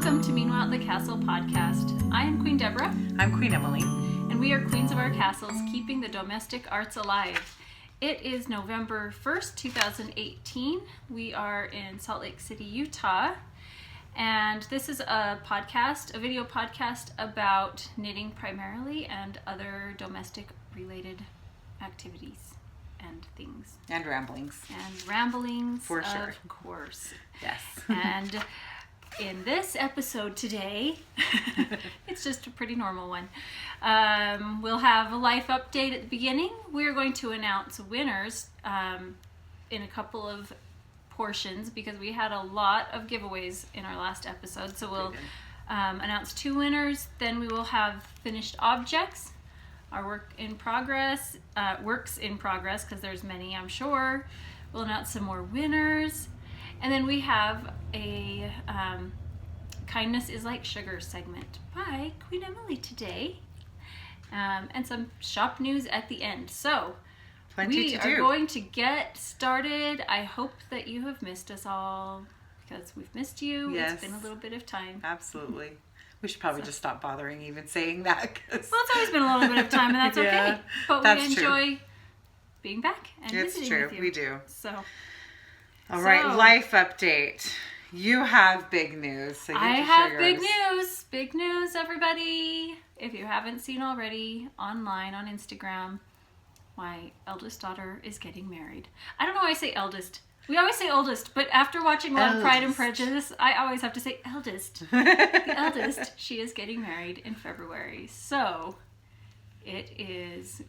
Welcome to Meanwhile at the Castle podcast. I am Queen Deborah. I'm Queen Emily. And we are queens of our castles, keeping the domestic arts alive. It is November 1st, 2018. We are in Salt Lake City, Utah. And this is a podcast, a video podcast about knitting primarily and other domestic related activities and things. And ramblings. And ramblings. For sure. Of course. Yes. And in this episode today, it's just a pretty normal one. We'll have a life update at the beginning. We're going to announce winners in a couple of portions because we had a lot of giveaways in our last episode. So we'll announce 2 winners. Then we will have finished objects, our works in progress, because there's many, I'm sure. We'll announce some more winners. And then we have a Kindness is Like Sugar segment by Queen Emily today. And some shop news at the end. So we are going to get started. I hope that you have missed us all because we've missed you. Yes. It's been a little bit of time. Absolutely. We should probably just stop bothering even saying that. Well, it's always been a little bit of time, and that's okay. But we enjoy being back and visiting with you. We do. So, all right, life update. You have big news. So I have big news. Big news, everybody. If you haven't seen already, online on Instagram, my eldest daughter is getting married. I don't know why I say eldest. We always say oldest, but after watching a lot of Pride and Prejudice, I always have to say eldest. The eldest, she is getting married in February. So, it is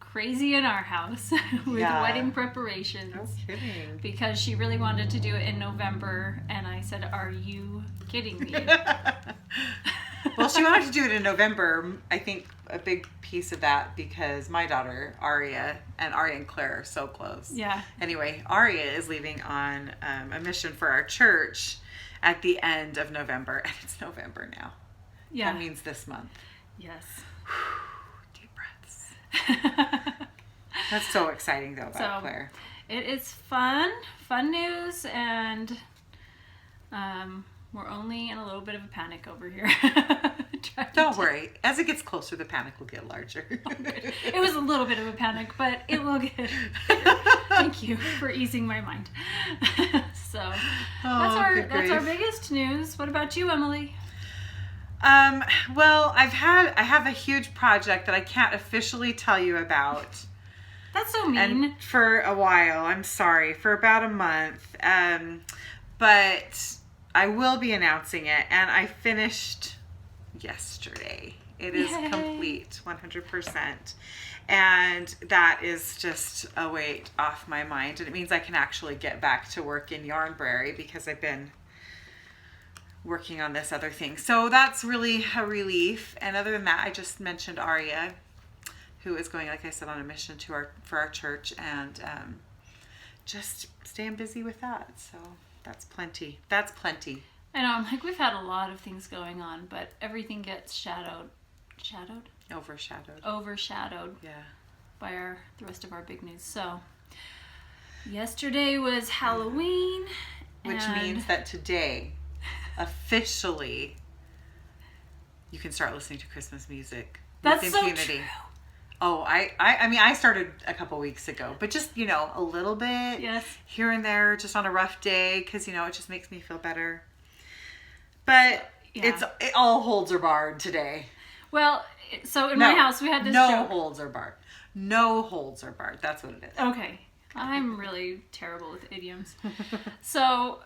crazy in our house with wedding preparations. No kidding. Because she really wanted to do it in November, and I said, "Are you kidding me?" Well, she wanted to do it in November. I think a big piece of that because my daughter, Aria and Claire are so close. Yeah. Anyway, Aria is leaving on a mission for our church at the end of November, and it's November now. Yeah. That means this month. Yes. Deep breaths. That's so exciting, though, about Claire. It is fun news, and we're only in a little bit of a panic over here. Don't worry. As it gets closer, the panic will get larger. It was a little bit of a panic, but it will get better. Thank you for easing my mind. So that's our biggest news. What about you, Emily? Well, I have a huge project that I can't officially tell you about. That's so mean. And for a while, I'm sorry, for about a month. But I will be announcing it, and I finished yesterday. It is complete, 100%. And that is just a weight off my mind. And it means I can actually get back to work in Yarnbrary because I've been working on this other thing. So that's really a relief. And other than that, I just mentioned Aria, who is going, like I said, on a mission for our church, and just staying busy with that. So that's plenty. I know, I'm like, we've had a lot of things going on, but everything gets overshadowed by the rest of our big news. So yesterday was Halloween, which means that today officially you can start listening to Christmas music with impunity. True. Oh, I mean, I started a couple weeks ago, but just, a little bit here and there, just on a rough day, because, it just makes me feel better. But it all holds are barred today. Well, so in my house, we had this joke. Holds are barred. No holds are barred. That's what it is. Okay. I'm really terrible with idioms. So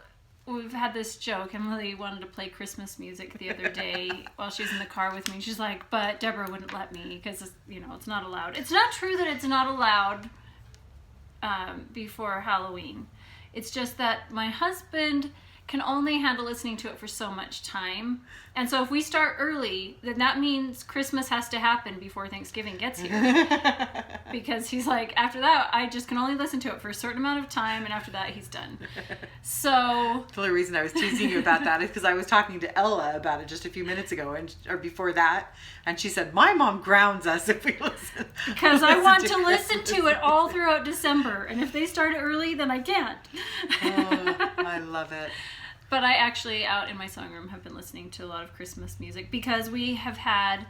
we've had this joke. Emily wanted to play Christmas music the other day while she was in the car with me. She's like, but Deborah wouldn't let me because, it's not allowed. It's not true that it's not allowed before Halloween. It's just that my husband can only handle listening to it for so much time. And so if we start early, then that means Christmas has to happen before Thanksgiving gets here. Because he's like, after that, I just can only listen to it for a certain amount of time, and after that, he's done. So the only reason I was teasing you about that is because I was talking to Ella about it just a few minutes ago, or before that, and she said, my mom grounds us if we listen. Because I want to listen to it all throughout December, and if they start early, then I can't. Oh, I love it. But I actually, out in my sewing room, have been listening to a lot of Christmas music because we have had,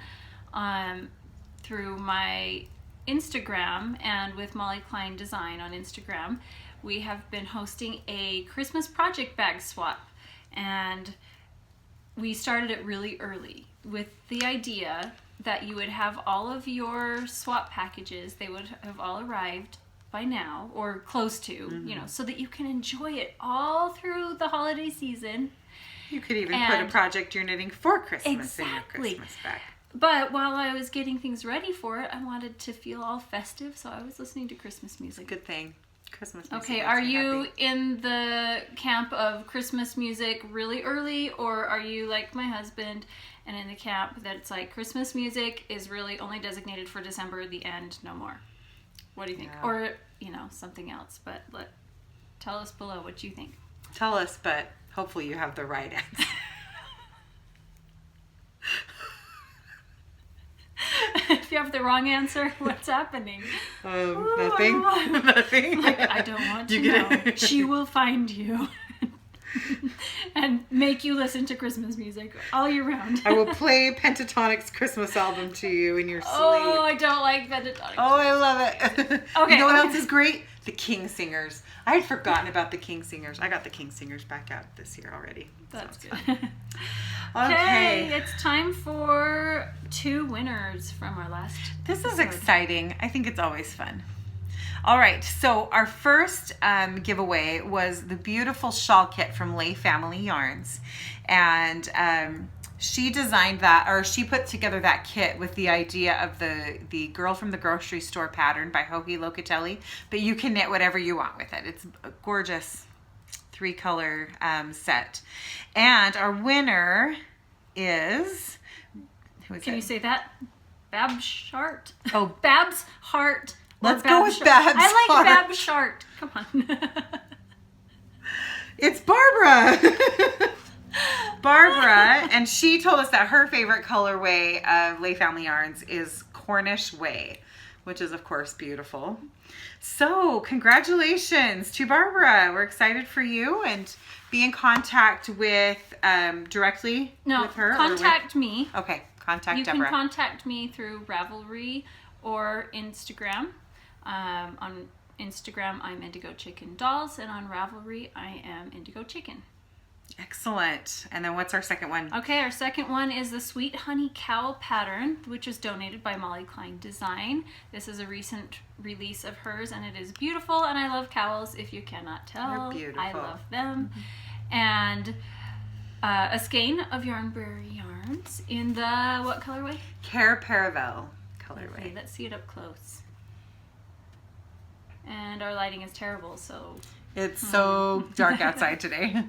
through my Instagram and with Molly Klein Design on Instagram, we have been hosting a Christmas project bag swap. And we started it really early with the idea that you would have all of your swap packages, they would have all arrived by now, or close to, you know, so that you can enjoy it all through the holiday season. You could even put a project you're knitting for Christmas in your Christmas bag. But while I was getting things ready for it, I wanted to feel all festive, so I was listening to Christmas music. Good thing. Christmas music. Okay, are you in the camp of Christmas music really early, or are you like my husband and in the camp that it's like Christmas music is really only designated for December, the end, no more? What do you think? Yeah. Or, you know, something else, but tell us below what you think. Tell us, but hopefully you have the right answer. If you have the wrong answer, what's happening? Nothing. Nothing. Like, I don't want to know. She will find you and make you listen to Christmas music all year round. I will play Pentatonic's Christmas album to you in your sleep. Oh, I don't like Pentatonic. Oh, I love it. Okay. You know what else is great? The King Singers. I had forgotten about the King Singers. I got the King Singers back out this year already. That's good. Okay, it's time for 2 winners from our last This episode. is exciting. I think it's always fun. All right, so our first giveaway was the beautiful shawl kit from Lay Family Yarns. And she designed that, or she put together that kit with the idea of the Girl from the Grocery Store pattern by Joji Locatelli. But you can knit whatever you want with it. It's a gorgeous 3-color set. And our winner is... Can you say that? Babs Shart? Oh, Babs Heart. Let's go with Babs I like Heart. Babs Shart. Come on. It's Barbara. Barbara, and she told us that her favorite colorway of Lay Family Yarns is Cornish Way, which is of course beautiful. So congratulations to Barbara. We're excited for you, and be in contact with directly with her. Contact me. Okay, contact you Deborah. You can contact me through Ravelry or Instagram. On Instagram, I'm Indigo Chicken Dolls, and on Ravelry, I am Indigo Chicken. Excellent. And then what's our second one? Okay, our second one is the Sweet Honey Cowl pattern, which was donated by Molly Klein Design. This is a recent release of hers, and it is beautiful, and I love cowls, if you cannot tell. They're beautiful. I love them. Mm-hmm. And a skein of Yarnbrary yarns in the, what colorway? Care Paravel colorway. Okay, let's see it up close. And our lighting is terrible, so... It's so dark outside today.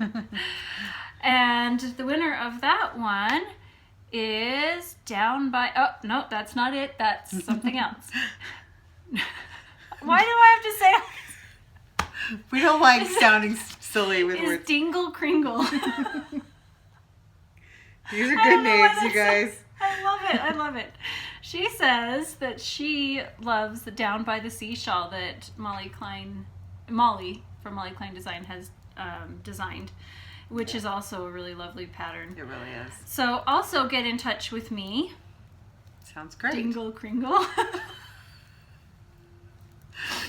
And the winner of that one is down by... Oh, no, that's not it. That's something else. Why do I have to say... We don't like sounding silly with words. Dingle Kringle. These are good names, you guys. I love it. I love it. She says that she loves the Down by the Sea shawl that Molly from Molly Klein Design has designed, which is also a really lovely pattern. It really is. So also get in touch with me. Sounds great. Dingle Kringle.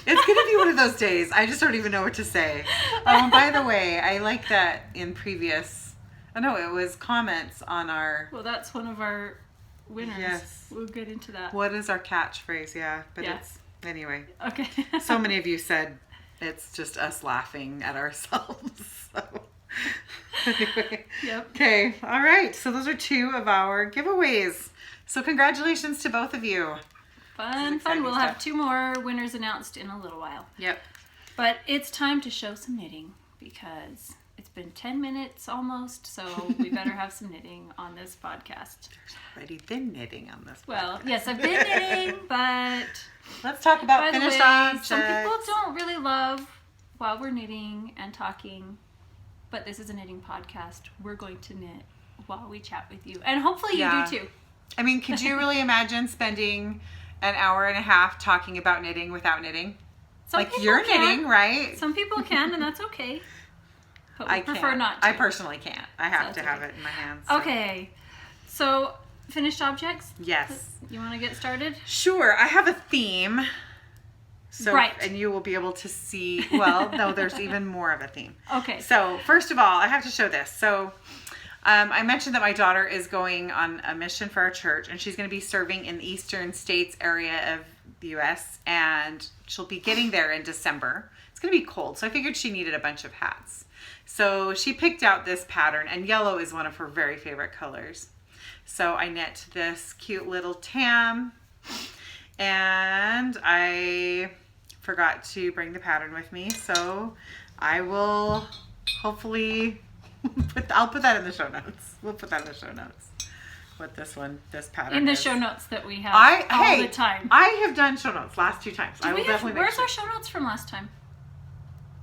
It's going to be one of those days. I just don't even know what to say. By the way, I like that in previous... Oh, no, it was comments on our... Well, that's one of our winners. Yes. We'll get into that. What is our catchphrase? Yeah, but Yeah. it's... Anyway. Okay. So many of you said it's just us laughing at ourselves. So... Anyway. Yep. Okay. All right. So those are 2 of our giveaways. So congratulations to both of you. Fun. We'll have 2 more winners announced in a little while. Yep. But it's time to show some knitting because it's been 10 minutes almost, so we better have some knitting on this podcast. There's already been knitting on this podcast. Well, yes, I've been knitting, but... Let's talk about by the finished way, objects. some people don't really love while we're knitting and talking, but this is a knitting podcast. We're going to knit while we chat with you, and hopefully you do too. I mean, could you really imagine spending an hour and a half talking about knitting without knitting? Some like people you're can. knitting, right? Some people can, and that's okay. but I we prefer can't. not to. I personally can't. I have to have okay. it in my hands. So. Okay. So, finished objects? Yes. You want to get started? Sure. I have a theme. So, right. And you will be able to see, well, no, there's even more of a theme. Okay. So, first of all, I have to show this. So, I mentioned that my daughter is going on a mission for our church, and she's going to be serving in the eastern states area of the U.S., and she'll be getting there in December. It's going to be cold, so I figured she needed a bunch of hats. So she picked out this pattern, and yellow is one of her very favorite colors. So I knit this cute little tam, and I forgot to bring the pattern with me, so I will hopefully... I'll put that in the show notes. We'll put that in the show notes. What this pattern in the is. show notes that we have all the time. I have done show notes last 2 times. I will definitely where's our show notes from last time?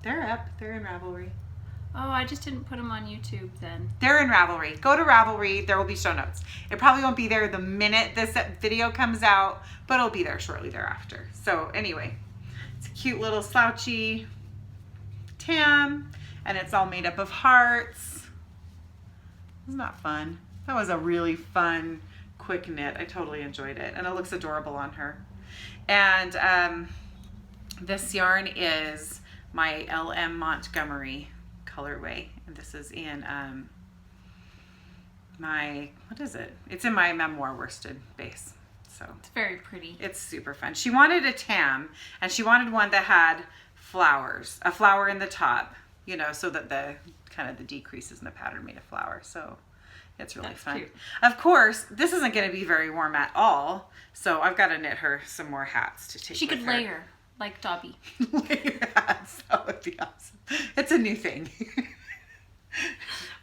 They're up. They're in Ravelry. Oh, I just didn't put them on YouTube then. They're in Ravelry. Go to Ravelry. There will be show notes. It probably won't be there the minute this video comes out, but it'll be there shortly thereafter. So anyway, it's a cute little slouchy tam, and it's all made up of hearts. Isn't that fun? That was a really fun, quick knit. I totally enjoyed it. And it looks adorable on her. And this yarn is my LM Montgomery colorway. And this is in my, what is it? It's in my memoir worsted base. So it's very pretty. It's super fun. She wanted a tam, and she wanted one that had flowers, a flower in the top, you know, so that the kind of the decreases in the pattern made a flower. So it's really fun. Cute. Of course, this isn't going to be very warm at all, so I've got to knit her some more hats to take She with could her. layer like Dobby. Layer hats. That would be awesome. It's a new thing.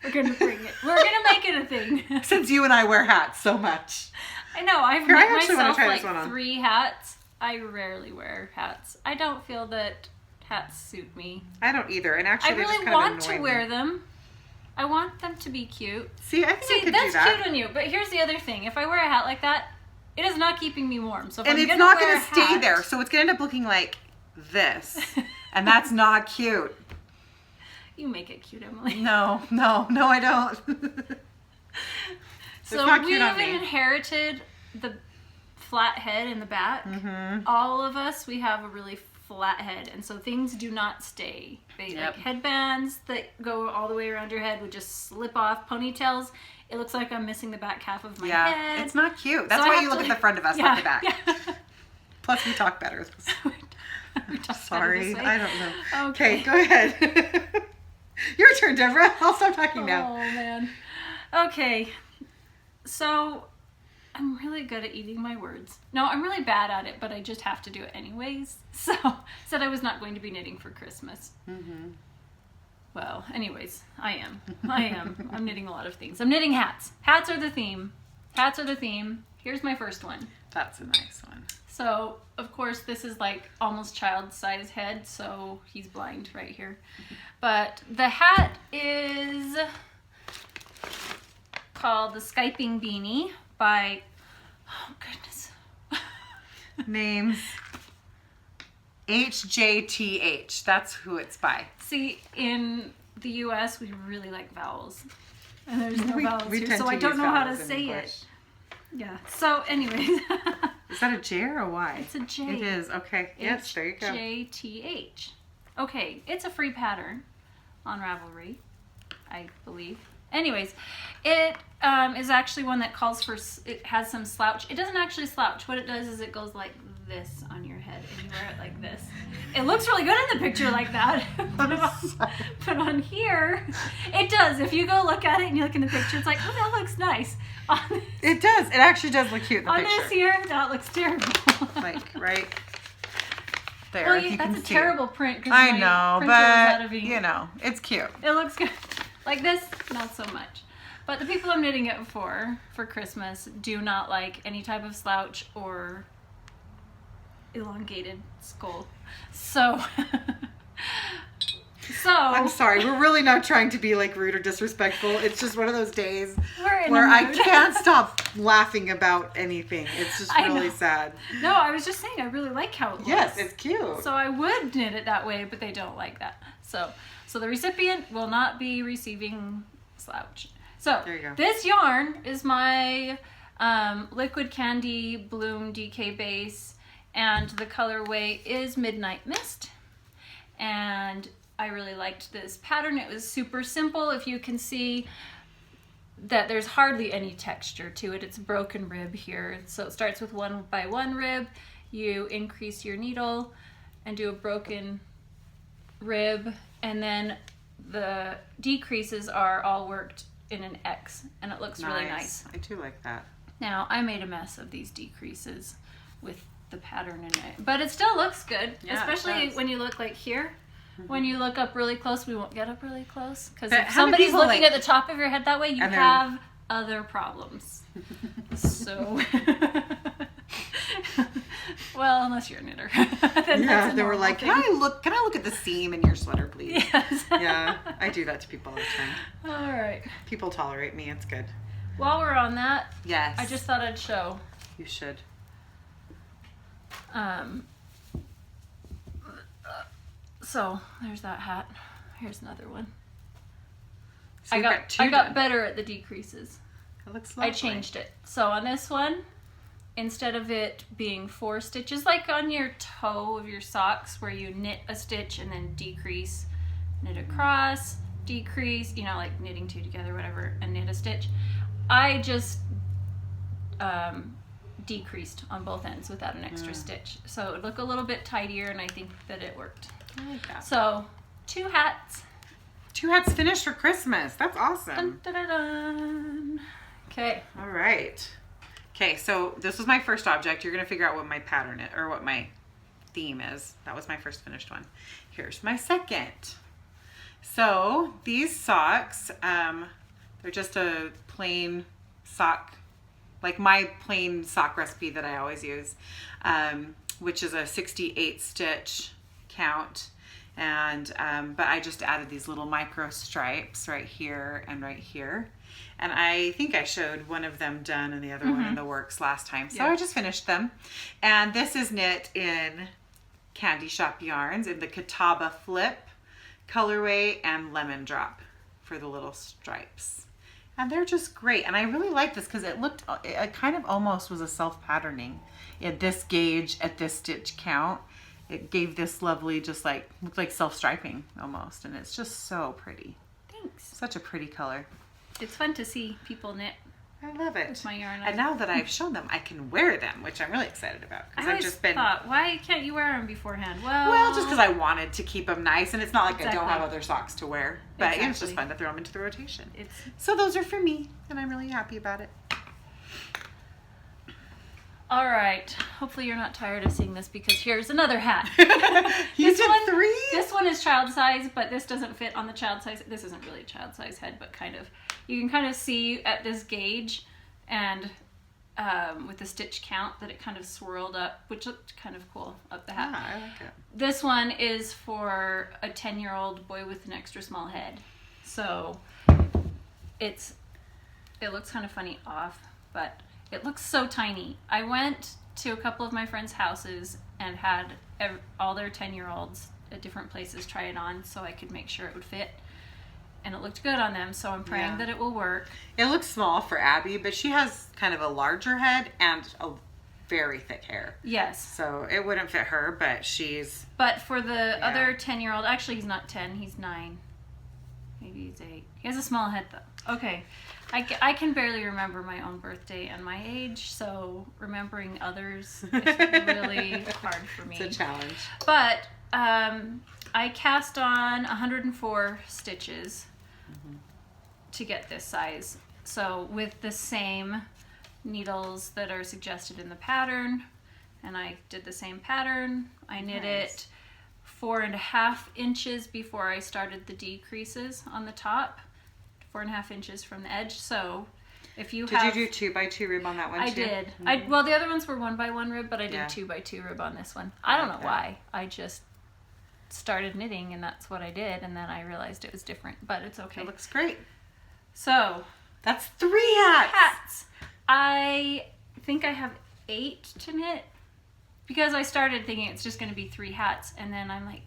We're gonna bring it. We're gonna make it a thing. Since you and I wear hats so much. I know. I've Here, I knit actually wanna myself try like this one on. 3 hats. I rarely wear hats. I don't feel that hats suit me. I don't either, and actually I they just really kind of want annoy to wear me. them. I want them to be cute. See, I think I could that's do that. cute on you. But here's the other thing: if I wear a hat like that, it is not keeping me warm. So if And I'm it's not wear going a to stay hat- there, so it's going to end up looking like this, and that's not cute. You make it cute, Emily. No, I don't. So not we cute on have me. inherited the flat head in the back. Mm-hmm. All of us, we have a really flat head, and so things do not stay. They Yep. like headbands that go all the way around your head would just slip off. Ponytails, it looks like I'm missing the back half of my head. It's not cute. That's So I why have you to, look at like- the front of us, yeah, not the back. yeah. Plus, we talk better. We talk better Sorry, this way. I don't know. Okay. Okay, go ahead. Your turn, Deborah. I'll stop talking now. Oh man. Okay. So I'm really good at eating my words. No, I'm really bad at it, but I just have to do it anyways. So said I was not going to be knitting for Christmas. Mm-hmm. Well, anyways, I am. I'm knitting a lot of things. I'm knitting hats. Hats are the theme. Hats are the theme. Here's my first one. That's a nice one. So, of course, this is like almost child size head, so he's blind right here. But the hat is called the Skyping Beanie by, oh goodness. Names. HJTH. That's who it's by. See, in the US, we really like vowels. And there's no vowels we here, tend so to I don't use know how to vowels in say English. it. Yeah. So, anyways. Is that a J or a Y? It's a J. It is. Okay. Yes, there you go. HJTH. Okay, it's a free pattern on Ravelry, I believe. Anyways, it is actually one that calls for, it has some slouch. It doesn't actually slouch. What it does is it goes like this on your head and you wear it like this. It looks really good in the picture like that. But on here, it does. If you go look at it and you look in the picture, it's like, oh, that looks nice. On this, It does. It actually does look cute in the on picture. this here, that looks terrible. Like, right there. Well, if you that's can a see terrible it. print. 'Cause I my know, printer is out of but, ink. you know, it's cute. It looks good. Like this, not so much. But the people I'm knitting it for Christmas, do not like any type of slouch or elongated skull. So, I'm sorry. We're really not trying to be like rude or disrespectful. It's just one of those days we're in where a I mood. can't stop laughing about anything. It's just I really know. sad. No, I was just saying I really like how it looks. Yes, it's cute. So I would knit it that way, but they don't like that. So the recipient will not be receiving slouch. So there you go. This yarn is my Liquid Candy Bloom DK base, and the colorway is Midnight Mist. And I really liked this pattern. It was super simple. If you can see that there's hardly any texture to it. It's a broken rib here. So it starts with 1 by 1 rib. You increase your needle and do a broken rib, and then the decreases are all worked in an X, and it looks really nice. I do like that. Now, I made a mess of these decreases with the pattern in it, but it still looks good, especially when you look like here. When you look up really close, we won't get up really close, because if somebody's looking at the top of your head that way, you have other problems. So, well, unless you're a knitter. They were like, can I look at the seam in your sweater, please? Yes. Yeah, I do that to people all the time. All right. People tolerate me. It's good. While we're on that, yes, I just thought I'd show. You should. So there's that hat. Here's another one. So I got better at the decreases. It looks lovely. I changed it. So on this one, instead of it being 4 stitches, like on your toe of your socks where you knit a stitch and then decrease, knit across, decrease, you know, like knitting 2 together, whatever, and knit a stitch, I just decreased on both ends without an extra stitch. So it would look a little bit tidier, and I think that it worked. I like that. So 2 hats. 2 hats finished for Christmas. That's awesome. Dun, dun, dun, dun. Okay. All right. Okay, so this was my first object. You're going to figure out what my pattern is, or what my theme is. That was my first finished one. Here's my second. So these socks, they're just a plain sock, like my plain sock recipe that I always use, which is a 68 stitch count. And but I just added these little micro stripes right here and right here. And I think I showed one of them done and the other one in the works last time. So I just finished them. And this is knit in Candy Shoppe Yarns in the Catawba Flip colorway and Lemon Drop for the little stripes. And they're just great. And I really like this because it kind of almost was a self-patterning. At this gauge, at this stitch count, it gave this lovely, just like, looked like self-striping almost. And it's just so pretty. Thanks. Such a pretty color. It's fun to see people knit. I love it. With my yarn. And now that I've shown them, I can wear them, which I'm really excited about. I always thought, why can't you wear them beforehand? Well, just because I wanted to keep them nice, and it's not like I don't have other socks to wear. But it's just fun to throw them into the rotation. So those are for me, and I'm really happy about it. All right. Hopefully you're not tired of seeing this, because here's another hat. You did 3? This one is child size, but this doesn't fit on the child size. This isn't really a child size head, but kind of. You can kind of see at this gauge and with the stitch count that it kind of swirled up, which looked kind of cool up the hat. Yeah, I like it. This one is for a 10-year-old boy with an extra small head. So it looks kind of funny off, but it looks so tiny. I went to a couple of my friends' houses and had all their 10-year-olds at different places try it on so I could make sure it would fit. And it looked good on them, so I'm praying that it will work. It looks small for Abby, but she has kind of a larger head and a very thick hair. Yes. So it wouldn't fit her, but she's... But for the other 10-year-old, actually he's not 10, he's 9. Maybe he's 8. He has a small head though. Okay. I can barely remember my own birthday and my age, so remembering others is really hard for me. It's a challenge. But I cast on 104 stitches to get this size. So with the same needles that are suggested in the pattern, and I did the same pattern. I knit it 4.5 inches before I started the decreases on the top. 4.5 inches from the edge. So if you Did you do 2 by 2 rib on that one too? I did. Well, the other ones were 1 by 1 rib, but I did 2 by 2 rib on this one. I don't know why. I just started knitting and that's what I did, and then I realized it was different, but it's okay. It looks great. So that's 3 hats. I think I have 8 to knit because I started thinking it's just going to be 3 hats, and then I'm like,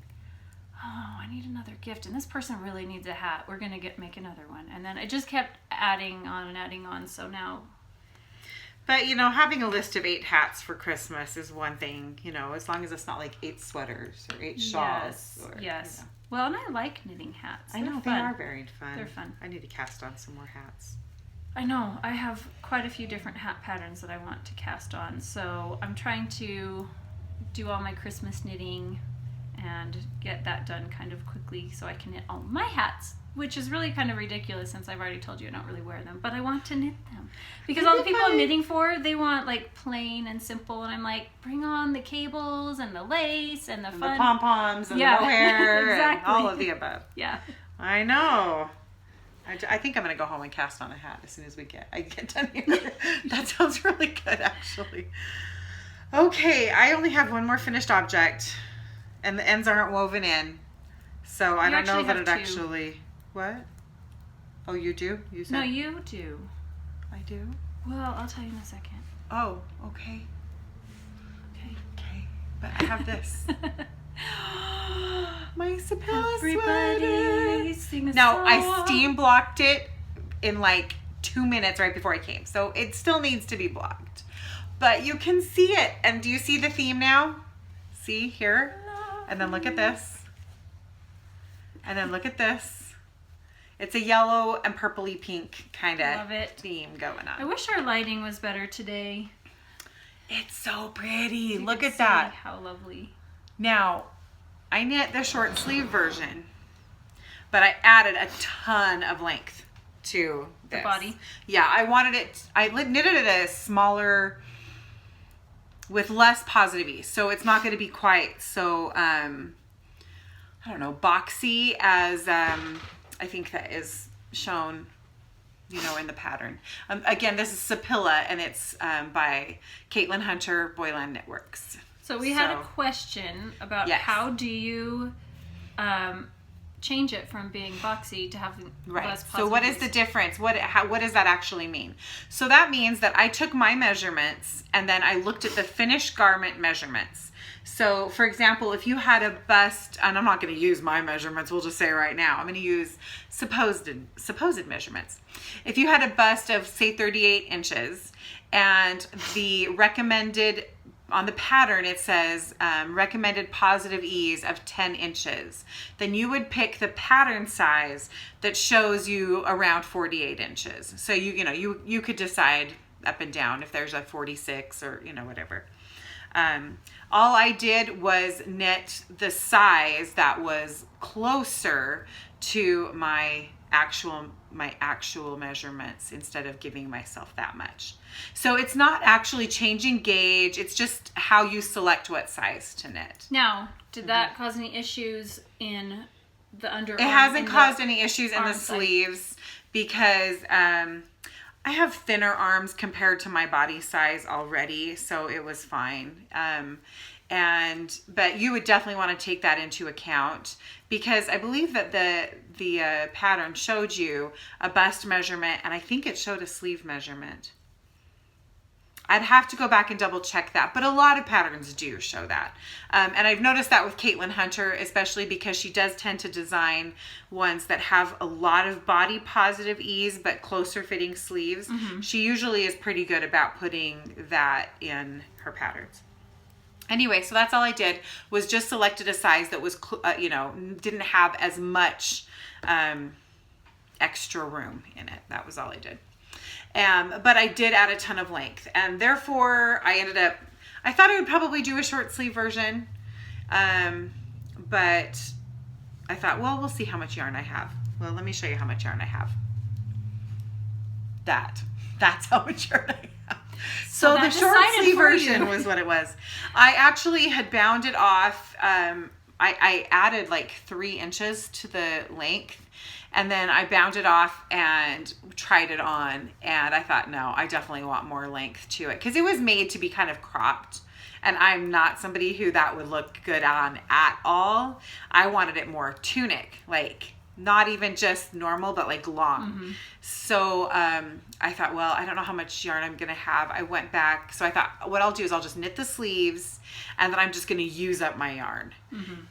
oh, I need another gift, and this person really needs a hat. We're going to make another one. And then it just kept adding on and adding on, so now... But, you know, having a list of 8 hats for Christmas is one thing, you know, as long as it's not like 8 sweaters or 8 shawls. Yes. You know. Well, and I like knitting hats. I know, fun. they are very fun. They're fun. I need to cast on some more hats. I know. I have quite a few different hat patterns that I want to cast on, so I'm trying to do all my Christmas knitting and get that done kind of quickly so I can knit all my hats, which is really kind of ridiculous since I've already told you I don't really wear them, but I want to knit them. Because all the people I'm knitting for, they want like plain and simple, and I'm like, bring on the cables and the lace and the fun. The pom-poms and the mohair exactly. and all of the above. Yeah. I know. I think I'm going to go home and cast on a hat as soon as I get done here. That sounds really good, actually. Okay, I only have one more finished object, and the ends aren't woven in. So I don't know that it actually... What? Oh, you do? You said? No, you do. I do? Well, I'll tell you in a second. Oh, okay. Okay. But I have this. My Sapilla Everybody sing a Now, song. I steam blocked it in like 2 minutes right before I came. So it still needs to be blocked. But you can see it. And do you see the theme now? See here? And then look at this. And then look at this. It's a yellow and purpley pink kind of theme going on. I wish our lighting was better today. It's so pretty. Look at that. How lovely. Now, I knit the short sleeve version, but I added a ton of length to this. The body? Yeah, I wanted it, I knitted it a smaller, with less positive ease. So it's not going to be quite so, I don't know, boxy as I think that is shown, you know, in the pattern. Again, this is Sapilla, and it's by Caitlin Hunter, Boylan Knitworks. So we had a question about how do you change it from being boxy to having less positive. So what is the difference? What does that actually mean? So that means that I took my measurements and then I looked at the finished garment measurements. So for example, if you had a bust, and I'm not going to use my measurements, we'll just say right now, I'm going to use supposed measurements. If you had a bust of say 38 inches and the recommended, on the pattern it says recommended positive ease of 10 inches, then you would pick the pattern size that shows you around 48 inches. So you could decide up and down if there's a 46 or whatever. All I did was knit the size that was closer to my actual measurements instead of giving myself that much. So it's not actually changing gauge, it's just how you select what size to knit. Now, did that cause any issues in the underarm? It hasn't caused any issues in the sleeves because I have thinner arms compared to my body size already, so it was fine. But you would definitely want to take that into account because I believe that the pattern showed you a bust measurement, and I think it showed a sleeve measurement. I'd have to go back and double check that, but a lot of patterns do show that. And I've noticed that with Caitlin Hunter, especially because she does tend to design ones that have a lot of body positive ease, but closer fitting sleeves. Mm-hmm. She usually is pretty good about putting that in her patterns. Anyway, so that's all I did, was just selected a size that was, didn't have as much extra room in it. That was all I did. But I did add a ton of length, and therefore I thought I would probably do a short sleeve version, but I thought, well, we'll see how much yarn I have. Well, let me show you how much yarn I have. That's how much yarn I have. So the short sleeve version was what it was. I actually had bound it off. I added like 3 inches to the length. And then I bound it off and tried it on. And I thought, no, I definitely want more length to it. Because it was made to be kind of cropped. And I'm not somebody who that would look good on at all. I wanted it more tunic, like, not even just normal, but like long. So I thought, well, I don't know how much yarn I'm gonna have. I went back, so I thought what I'll do is I'll just knit the sleeves, and then I'm just gonna use up my yarn.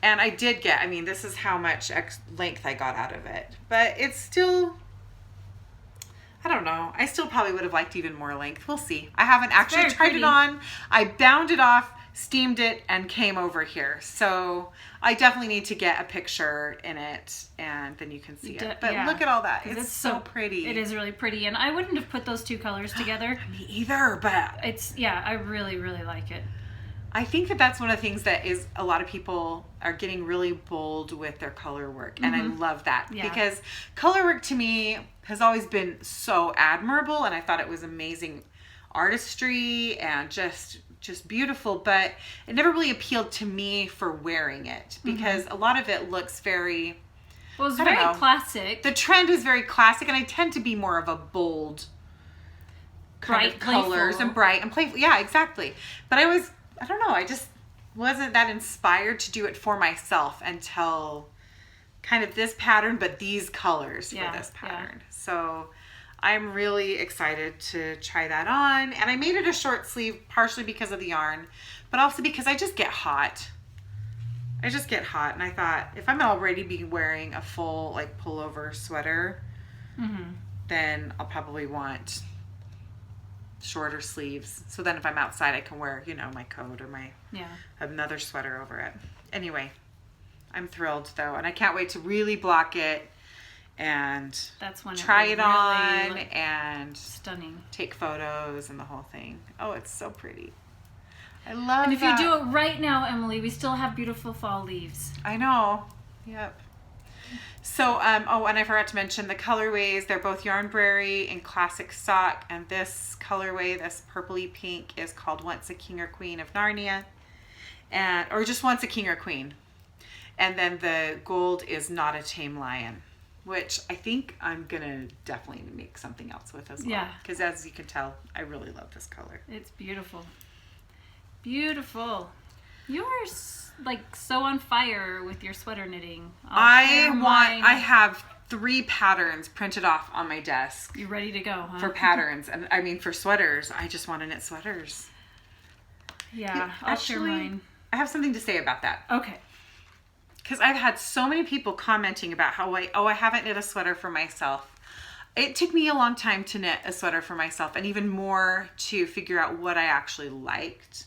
And I did get, I mean, this is how much length I got out of it, but it's still, I don't know. I still probably would have liked even more length. We'll see. I haven't actually tried it on. I bound it off, steamed it, and came over here. So I definitely need to get a picture in it, and then you can see it. But look at all that. It's so pretty. It is really pretty. And I wouldn't have put those two colors together. Me either, but it's, yeah, I really, really like it. I think that that's one of the things that is a lot of people are getting really bold with their color work. And I love that because color work to me has always been so admirable. And I thought it was amazing artistry and just beautiful, but it never really appealed to me for wearing it because a lot of it looks very, well, it's very classic. The trend is very classic, and I tend to be more of a bold kind of colors and bright and playful. Yeah, exactly. But I don't know, I just wasn't that inspired to do it for myself until kind of this pattern, but these colors for this pattern. So I'm really excited to try that on. And I made it a short sleeve partially because of the yarn, but also because I just get hot. And I thought if I'm already be wearing a full like pullover sweater, then I'll probably want shorter sleeves. So then if I'm outside, I can wear, you know, my coat or my another sweater over it. Anyway, I'm thrilled though. And I can't wait to really block it and that's when try it on really and stunning, take photos and the whole thing. Oh, it's so pretty. I love And if you do it right now, Emily, we still have beautiful fall leaves. I know. Yep. So, oh, and I forgot to mention the colorways. They're both Yarnbrary and Classic Sock. And this colorway, this purpley pink, is called Once a King or Queen of Narnia. Or just Once a King or Queen. And then the gold is Not a Tame Lion, which I think I'm going to definitely make something else with as well. Yeah. Because as you can tell, I really love this color. It's beautiful. Beautiful. You're like so on fire with your sweater knitting. I have 3 patterns printed off on my desk. You're ready to go, huh? For patterns. And I mean, for sweaters, I just want to knit sweaters. Yeah, I'll share mine. I have something to say about that. Okay. Because I've had so many people commenting about how I haven't knit a sweater for myself. It took me a long time to knit a sweater for myself, and even more to figure out what I actually liked.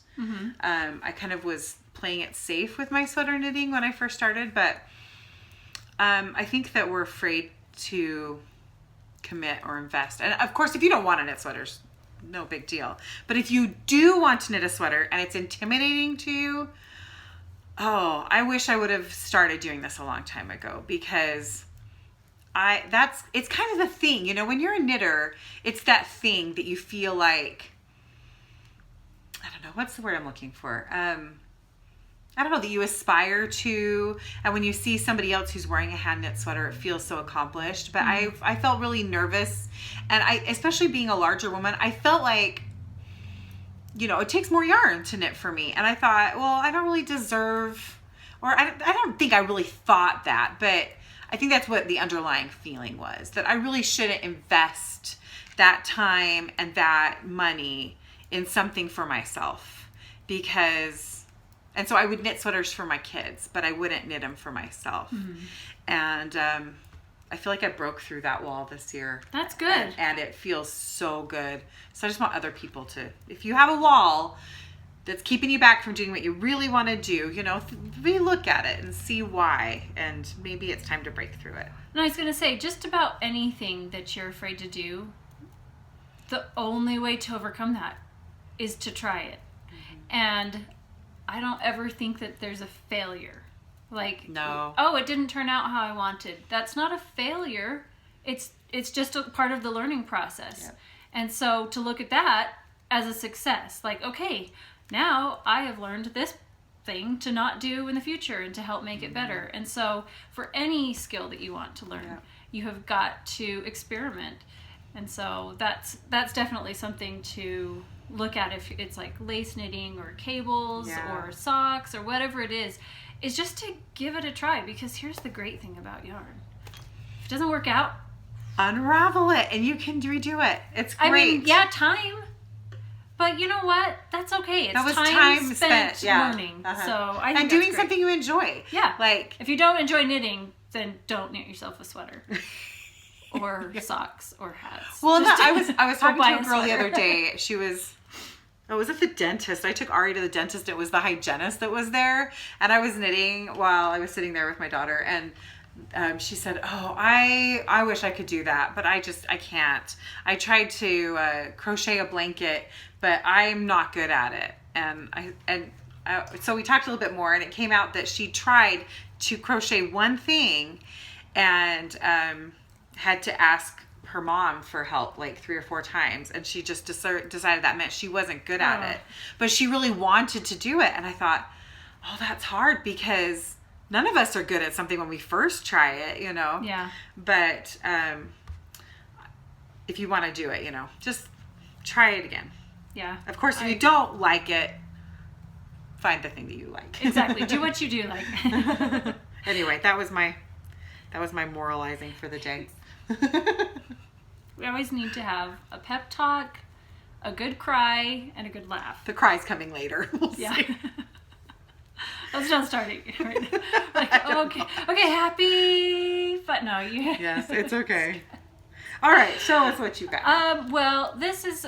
I kind of was playing it safe with my sweater knitting when I first started, but I think that we're afraid to commit or invest. And of course, if you don't want to knit sweaters, no big deal. But if you do want to knit a sweater and it's intimidating to you, oh, I wish I would have started doing this a long time ago, because it's kind of the thing, you know, when you're a knitter, it's that thing that you feel like, I don't know, what's the word I'm looking for? I don't know, that you aspire to, and when you see somebody else who's wearing a hand knit sweater, it feels so accomplished. But I felt really nervous, and especially being a larger woman, I felt like, you know, it takes more yarn to knit for me. And I thought, well, I don't really deserve, or I don't think I really thought that, but I think that's what the underlying feeling was, that I really shouldn't invest that time and that money in something for myself, and so I would knit sweaters for my kids, but I wouldn't knit them for myself. And I feel like I broke through that wall this year. That's good. And it feels so good. So I just want other people to, if you have a wall that's keeping you back from doing what you really want to do, you know, relook at it and see why. And maybe it's time to break through it. And I was going to say, just about anything that you're afraid to do, the only way to overcome that is to try it. And I don't ever think that there's a failure. Like, no. Oh, it didn't turn out how I wanted. That's not a failure. It's just a part of the learning process. Yep. And so to look at that as a success, like, okay, now I have learned this thing to not do in the future and to help make it better. And so for any skill that you want to learn, you have got to experiment. And so that's definitely something to look at, if it's like lace knitting or cables or socks or whatever it is just to give it a try, because here's the great thing about yarn. doesn't work out, unravel it and you can redo it. It's great. I mean, yeah, time. But you know what? That's okay. It's that was time spent learning. So I think and doing something you enjoy. Yeah. Like if you don't enjoy knitting, then don't knit yourself a sweater. Or socks or hats. Well, no, I was talking to a girl the sweater. other day. She was at the dentist. I took Ari to the dentist. It was the hygienist that was there, and I was knitting while I was sitting there with my daughter. And she said, "Oh, I wish I could do that, but I can't. I tried to crochet a blanket, but I'm not good at it." And so we talked a little bit more, and it came out that she tried to crochet one thing, and had to ask her mom for help like 3 or 4 times, and she just decided that meant she wasn't good at it, but she really wanted to do it. And I thought, oh, that's hard, because none of us are good at something when we first try it, you know. Yeah. But if you want to do it, you know, just try it again. Yeah. Of course, if you don't like it, find the thing that you like. Exactly. Do what you do like. Anyway, that was my moralizing for the day. We always need to have a pep talk, a good cry, and a good laugh. The cry's coming later. We'll Yeah. see. Let's not starting right now. Like, okay, happy, but no, you. Yes, it's okay. All right, show us what you got. Well, this is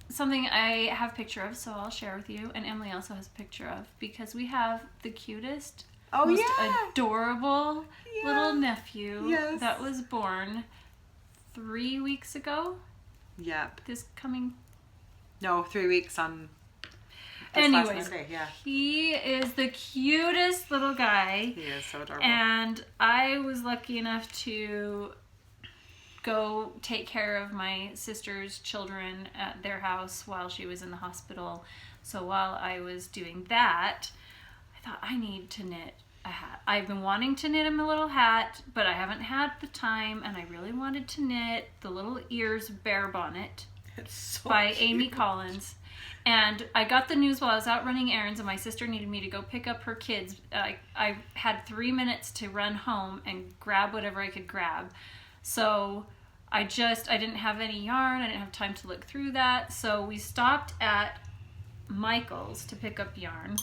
something I have a picture of, so I'll share with you, and Emily also has a picture of, because we have the cutest, most adorable little nephew that was born 3 weeks ago. Yep. No, 3 weeks on. Anyways, last Monday, yeah. He is the cutest little guy. He is so adorable. And I was lucky enough to go take care of my sister's children at their house while she was in the hospital. So while I was doing that, I thought, I need to knit a hat. I've been wanting to knit him a little hat, but I haven't had the time, and I really wanted to knit the Little Ears Bear Bonnet by Aimee Collins. And I got the news while I was out running errands, and my sister needed me to go pick up her kids. I had 3 minutes to run home and grab whatever I could grab. So I didn't have any yarn. I didn't have time to look through that. So we stopped at Michael's to pick up yarn.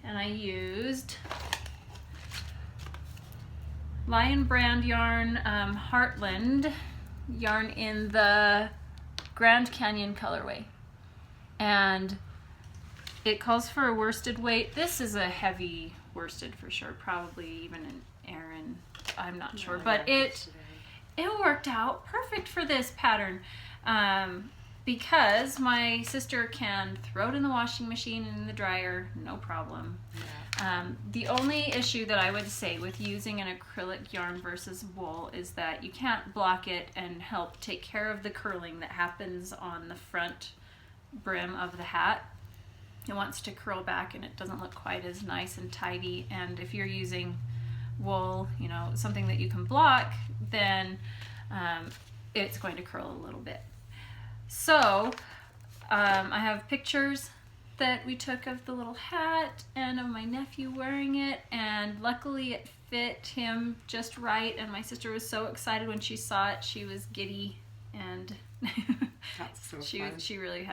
And I used Lionbrand yarn, Heartland yarn in the Grand Canyon colorway. And it calls for a worsted weight. This is a heavy worsted for sure, probably even an Aran, I'm not sure, but it worked out perfect for this pattern, because my sister can throw it in the washing machine and in the dryer, no problem. The only issue that I would say with using an acrylic yarn versus wool is that you can't block it and help take care of the curling that happens on the front brim of the hat. It wants to curl back and it doesn't look quite as nice and tidy. And if you're using wool, you know, something that you can block, then it's going to curl a little bit. So I have pictures that we took of the little hat and of my nephew wearing it, and luckily it fit him just right, and my sister was so excited when she saw it. She was giddy, and That's so fun. she really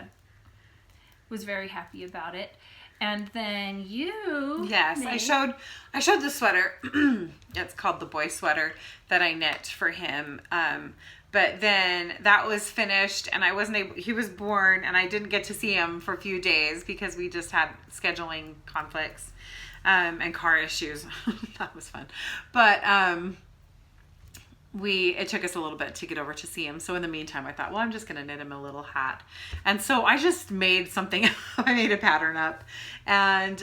was very happy about it. And then you I showed the sweater. It's called the boy sweater that I knit for him. But then that was finished, and I wasn't able. He was born, and I didn't get to see him for a few days because we just had scheduling conflicts and car issues. That was fun, but it took us a little bit to get over to see him. So in the meantime, I thought, well, I'm just gonna knit him a little hat, and so I just made something. I made a pattern up, and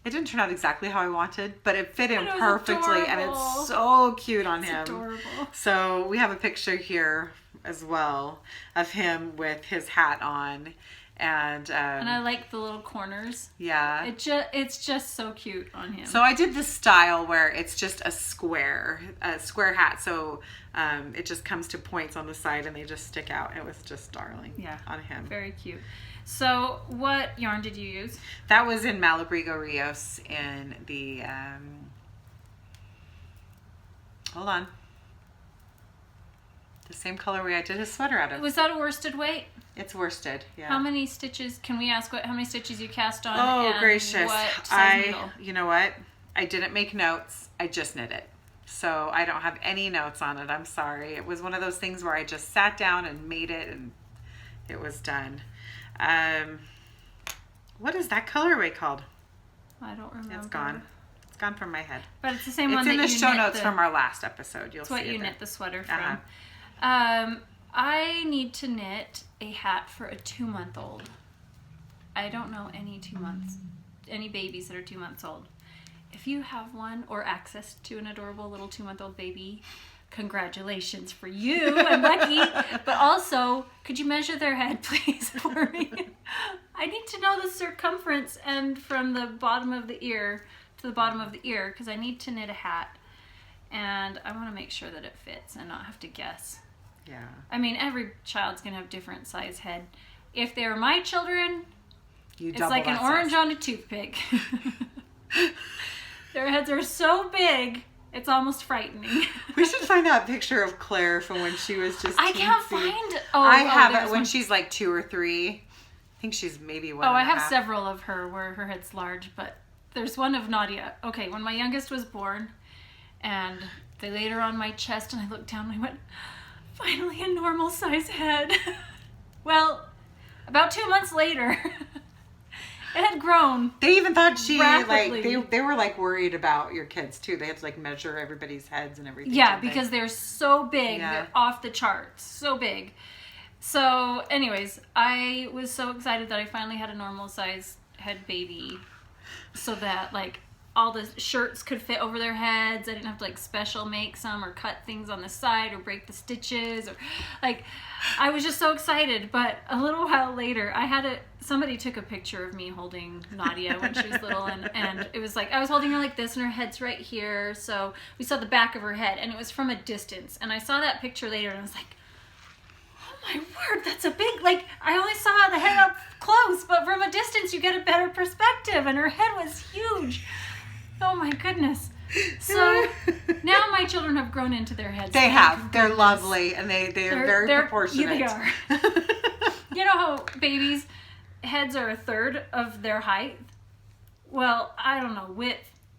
it didn't turn out exactly how I wanted, but it fit him perfectly, and it's so cute on him. It's adorable. So we have a picture here as well of him with his hat on, and I like the little corners. Yeah, it's just so cute on him. So I did this style where it's just a square hat, so it just comes to points on the side and they just stick out. It was just darling. On him. Very cute. So what yarn did you use? That was in Malabrigo Rios in the hold on. The same colorway I did his sweater out of. Was that a worsted weight? It's worsted, yeah. How many stitches, can we ask how many stitches you cast on? Oh, and gracious. What size needle? You know what? I didn't make notes. I just knit it. So I don't have any notes on it. I'm sorry. It was one of those things where I just sat down and made it and it was done. What is that colorway called? I don't remember. It's gone. It's gone from my head. But it's the same one that you knit. It's in the show notes from our last episode. You'll see it. It's what you knit the sweater from. Uh-huh. I need to knit a hat for a 2-month-old. I don't know any babies that are 2 months old. If you have one or access to an adorable little 2-month-old baby, congratulations for you. I'm lucky. But also, could you measure their head, please, for me? I need to know the circumference and from the bottom of the ear to the bottom of the ear because I need to knit a hat. And I want to make sure that it fits and not have to guess. Yeah. I mean, every child's going to have different size head. If they were my children, it's like an orange on a toothpick. Their heads are so big, it's almost frightening. We should find that picture of Claire from when she was just I teensy. can't find... I have it when she's like 2 or 3. I think she's maybe 1 I have several of her where her head's large, but there's one of Nadia. Okay, when my youngest was born, and they laid her on my chest, and I looked down and I went... Finally a normal size head. Well, about 2 months later, it had grown. They even thought she rapidly. they were like worried about your kids too. They had to like measure everybody's heads and everything. Yeah, because they're so big. Yeah. They're off the charts. So big. So anyways, I was so excited that I finally had a normal size head baby so that like all the shirts could fit over their heads. I didn't have to like special make some or cut things on the side or break the stitches or like I was just so excited. But a little while later somebody took a picture of me holding Nadia when she was little and it was like I was holding her like this and her head's right here, so we saw the back of her head and it was from a distance, and I saw that picture later and I was like, oh my word, that's a big, like I only saw the head up close, but from a distance you get a better perspective and her head was huge. Oh my goodness. So now my children have grown into their heads. They have. They're lovely and they're very proportionate. Yeah, they are. You know how babies' heads are 1/3 of their height? Well, I don't know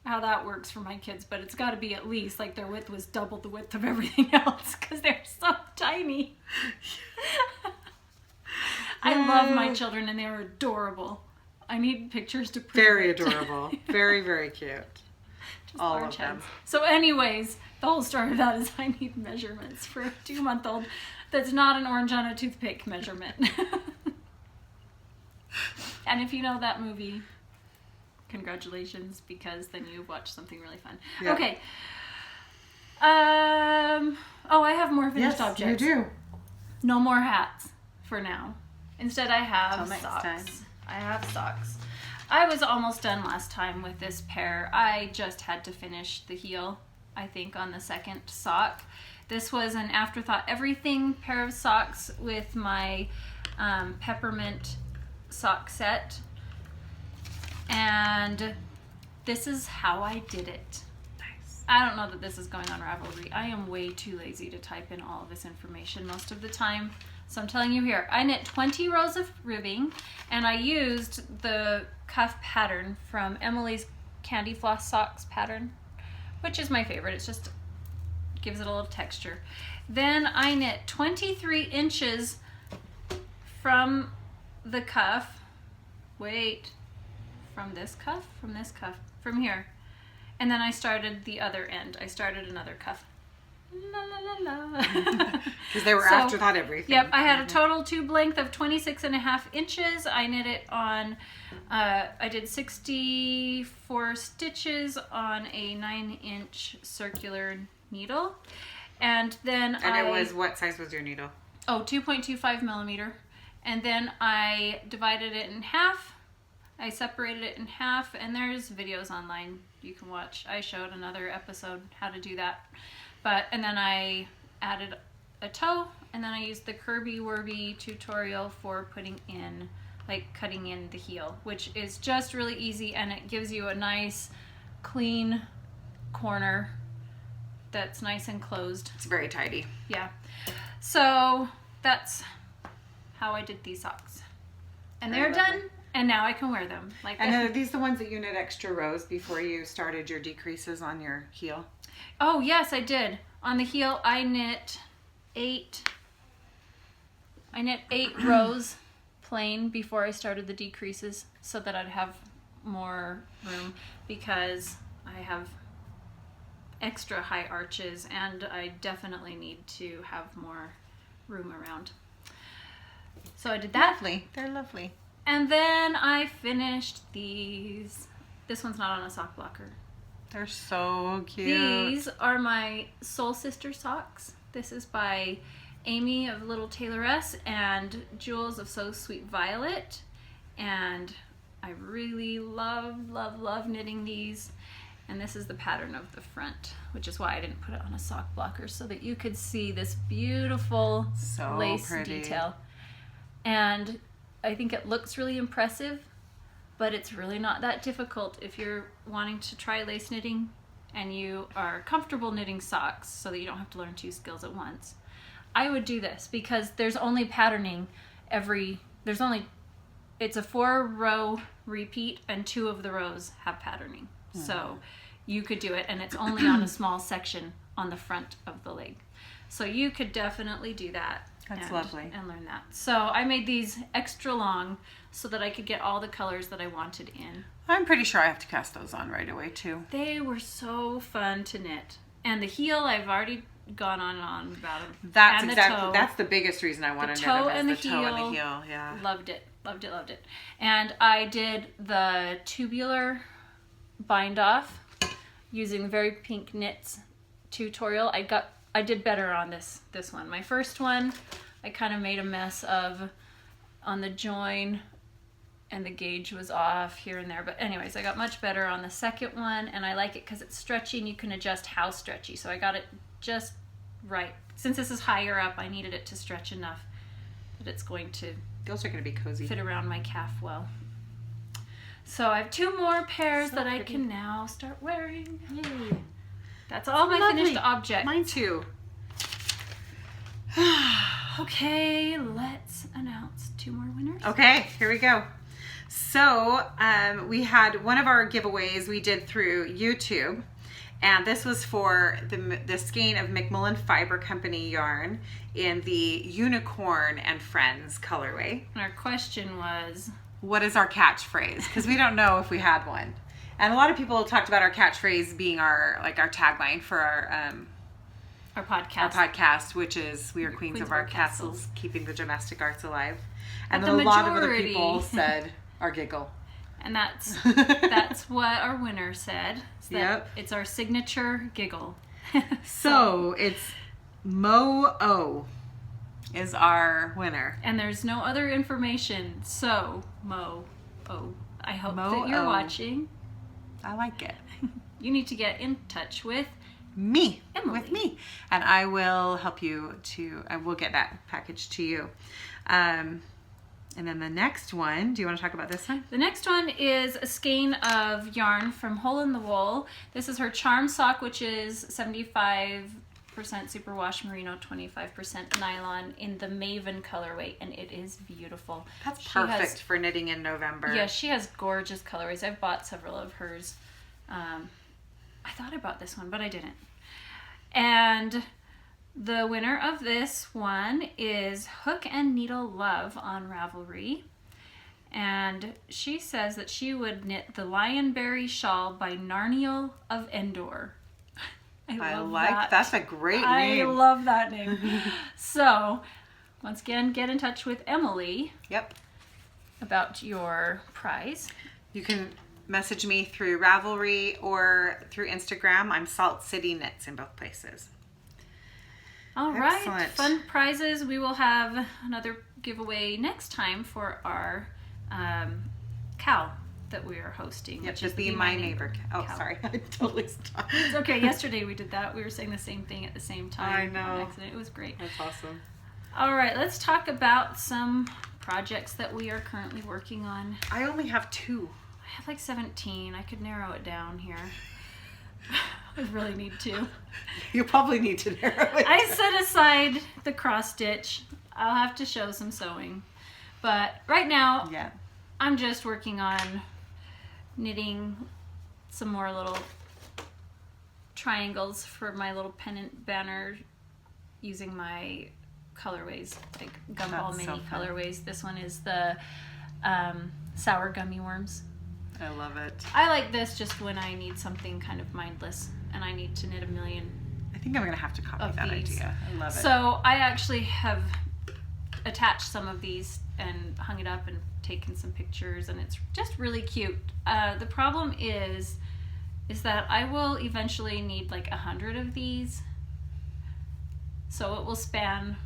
how that works for my kids, but it's got to be at least like their width was double the width of everything else because they're so tiny. I love my children and they're adorable. I need pictures to prove Very it. adorable. Very, very cute. Just all large of them. heads. So anyways, the whole story of that is I need measurements for a 2-month-old that's not an orange on a toothpick measurement. And if you know that movie, congratulations, because then you've watched something really fun. Yep. Okay. I have more finished objects. You do. No more hats for now. Instead I have Till next socks. time. I have socks. I was almost done last time with this pair. I just had to finish the heel, I think, on the second sock. This was an Afterthought Everything pair of socks with my peppermint sock set. And this is how I did it. Nice. I don't know that this is going on Ravelry. I am way too lazy to type in all of this information most of the time. So I'm telling you here, I knit 20 rows of ribbing and I used the cuff pattern from Emily's Candy Floss Socks pattern, which is my favorite. It just gives it a little texture. Then I knit 23 inches from the cuff. Wait, from this cuff? From this cuff, from here. And then I started the other end. I started another cuff. La la la la. Because they were Afterthought Everything. Yep, I had a total tube length of 26.5 inches. I knit it on, I did 64 stitches on a 9-inch circular needle. And then it was, what size was your needle? 2.25 millimeter. And then I divided it in half. I separated it in half, and there's videos online you can watch. I showed another episode how to do that. And then I added a toe, and then I used the Kirby-Wirby tutorial for putting in, like cutting in the heel, which is just really easy, and it gives you a nice, clean corner that's nice and closed. It's very tidy. Yeah. So that's how I did these socks. And they're done, and now I can wear them. And are these the ones that you knit extra rows before you started your decreases on your heel? Oh, yes, I did. On the heel, I knit 8 rows plain before I started the decreases so that I'd have more room, because I have extra high arches and I definitely need to have more room around. So I did that. Lovely. They're lovely. And then I finished these. This one's not on a sock blocker. They're so cute. These are my Soul Sister socks. This is by Aimee of Little Tailoress and Jooles of So Sweet Violet. And I really love knitting these. And this is the pattern of the front, which is why I didn't put it on a sock blocker, so that you could see this beautiful lace detail. And I think it looks really impressive, but it's really not that difficult if you're wanting to try lace knitting and you are comfortable knitting socks so that you don't have to learn 2 skills at once. I would do this because there's only patterning it's a 4-row repeat and 2 of the rows have patterning. So you could do it, and it's only on a small section on the front of the leg. So you could definitely do that. That's lovely. And learn that. So I made these extra long so that I could get all the colors that I wanted in. I'm pretty sure I have to cast those on right away too. They were so fun to knit. And the heel, I've already gone on about them. That's the biggest reason I want to knit them. Toe and the toe and the heel. Yeah. Loved it. And I did the tubular bind off using the Very Pink Knits tutorial. I did better on this one. My first one, I kind of made a mess of on the join, and the gauge was off here and there. But anyways, I got much better on the second one, and I like it because it's stretchy and you can adjust how stretchy. So I got it just right. Since this is higher up, I needed it to stretch enough that it's going to Those are going to be cozy. Fit around my calf well. So I have 2 more pairs that I can now start wearing. Yay. That's all my finished objects. Mine too. Okay, let's announce 2 more winners. Okay, here we go. So we had one of our giveaways we did through YouTube, and this was for the skein of Macmillan Fiber Company yarn in the Unicorn and Friends colorway. And our question was, what is our catchphrase? Because we don't know if we had one. And a lot of people talked about our catchphrase being our tagline for our podcast, which is "We are queens of our castles, keeping the domestic arts alive." And a lot of other people said our giggle. And that's what our winner said. Yep. It's our signature giggle. So it's Mo-O is our winner. And there's no other information. So Mo-O. I hope that you're watching. I like it. You need to get in touch with me. Emily. With me. And I will help you I will get that package to you. And then the next one, do you want to talk about this one? The next one is a skein of yarn from Hole in the Wool. This is her charm sock, which is 75% superwash merino, 25% nylon in the Maven colorway, and it is beautiful. That's perfect for knitting in November. Yeah, she has gorgeous colorways. I've bought several of hers. I thought about this one, but I didn't. And the winner of this one is Hook and Needle Love on Ravelry. And she says that she would knit the Lionbrary shawl by Narniel of Endor. I like that. That's a great name. I love that name. So, once again, get in touch with Emily. Yep. About your prize. You can message me through Ravelry or through Instagram. I'm Salt City Knits in both places. All right, fun prizes. We will have another giveaway next time for our cow that we are hosting. Yep, just Be My Neighbor. Oh, sorry. I totally stopped. It's okay. Yesterday we did that. We were saying the same thing at the same time. I know. On accident. It was great. That's awesome. All right, let's talk about some projects that we are currently working on. I only have 2. I have like 17. I could narrow it down here. I really need to. You probably need to narrow it. I set aside the cross stitch. I'll have to show some sewing. But right now, Yeah. I'm just working on knitting some more little triangles for my little pennant banner using my colorways, like Gumball That's mini so fun. colorways. This one is the sour gummy worms. I love it. I like this just when I need something kind of mindless and I need to knit a million I think I'm going to have to copy of that these. idea. I love it. So I actually have attached some of these and hung it up and taken some pictures, and it's just really cute. The problem is that I will eventually need like 100 of these, so it will span,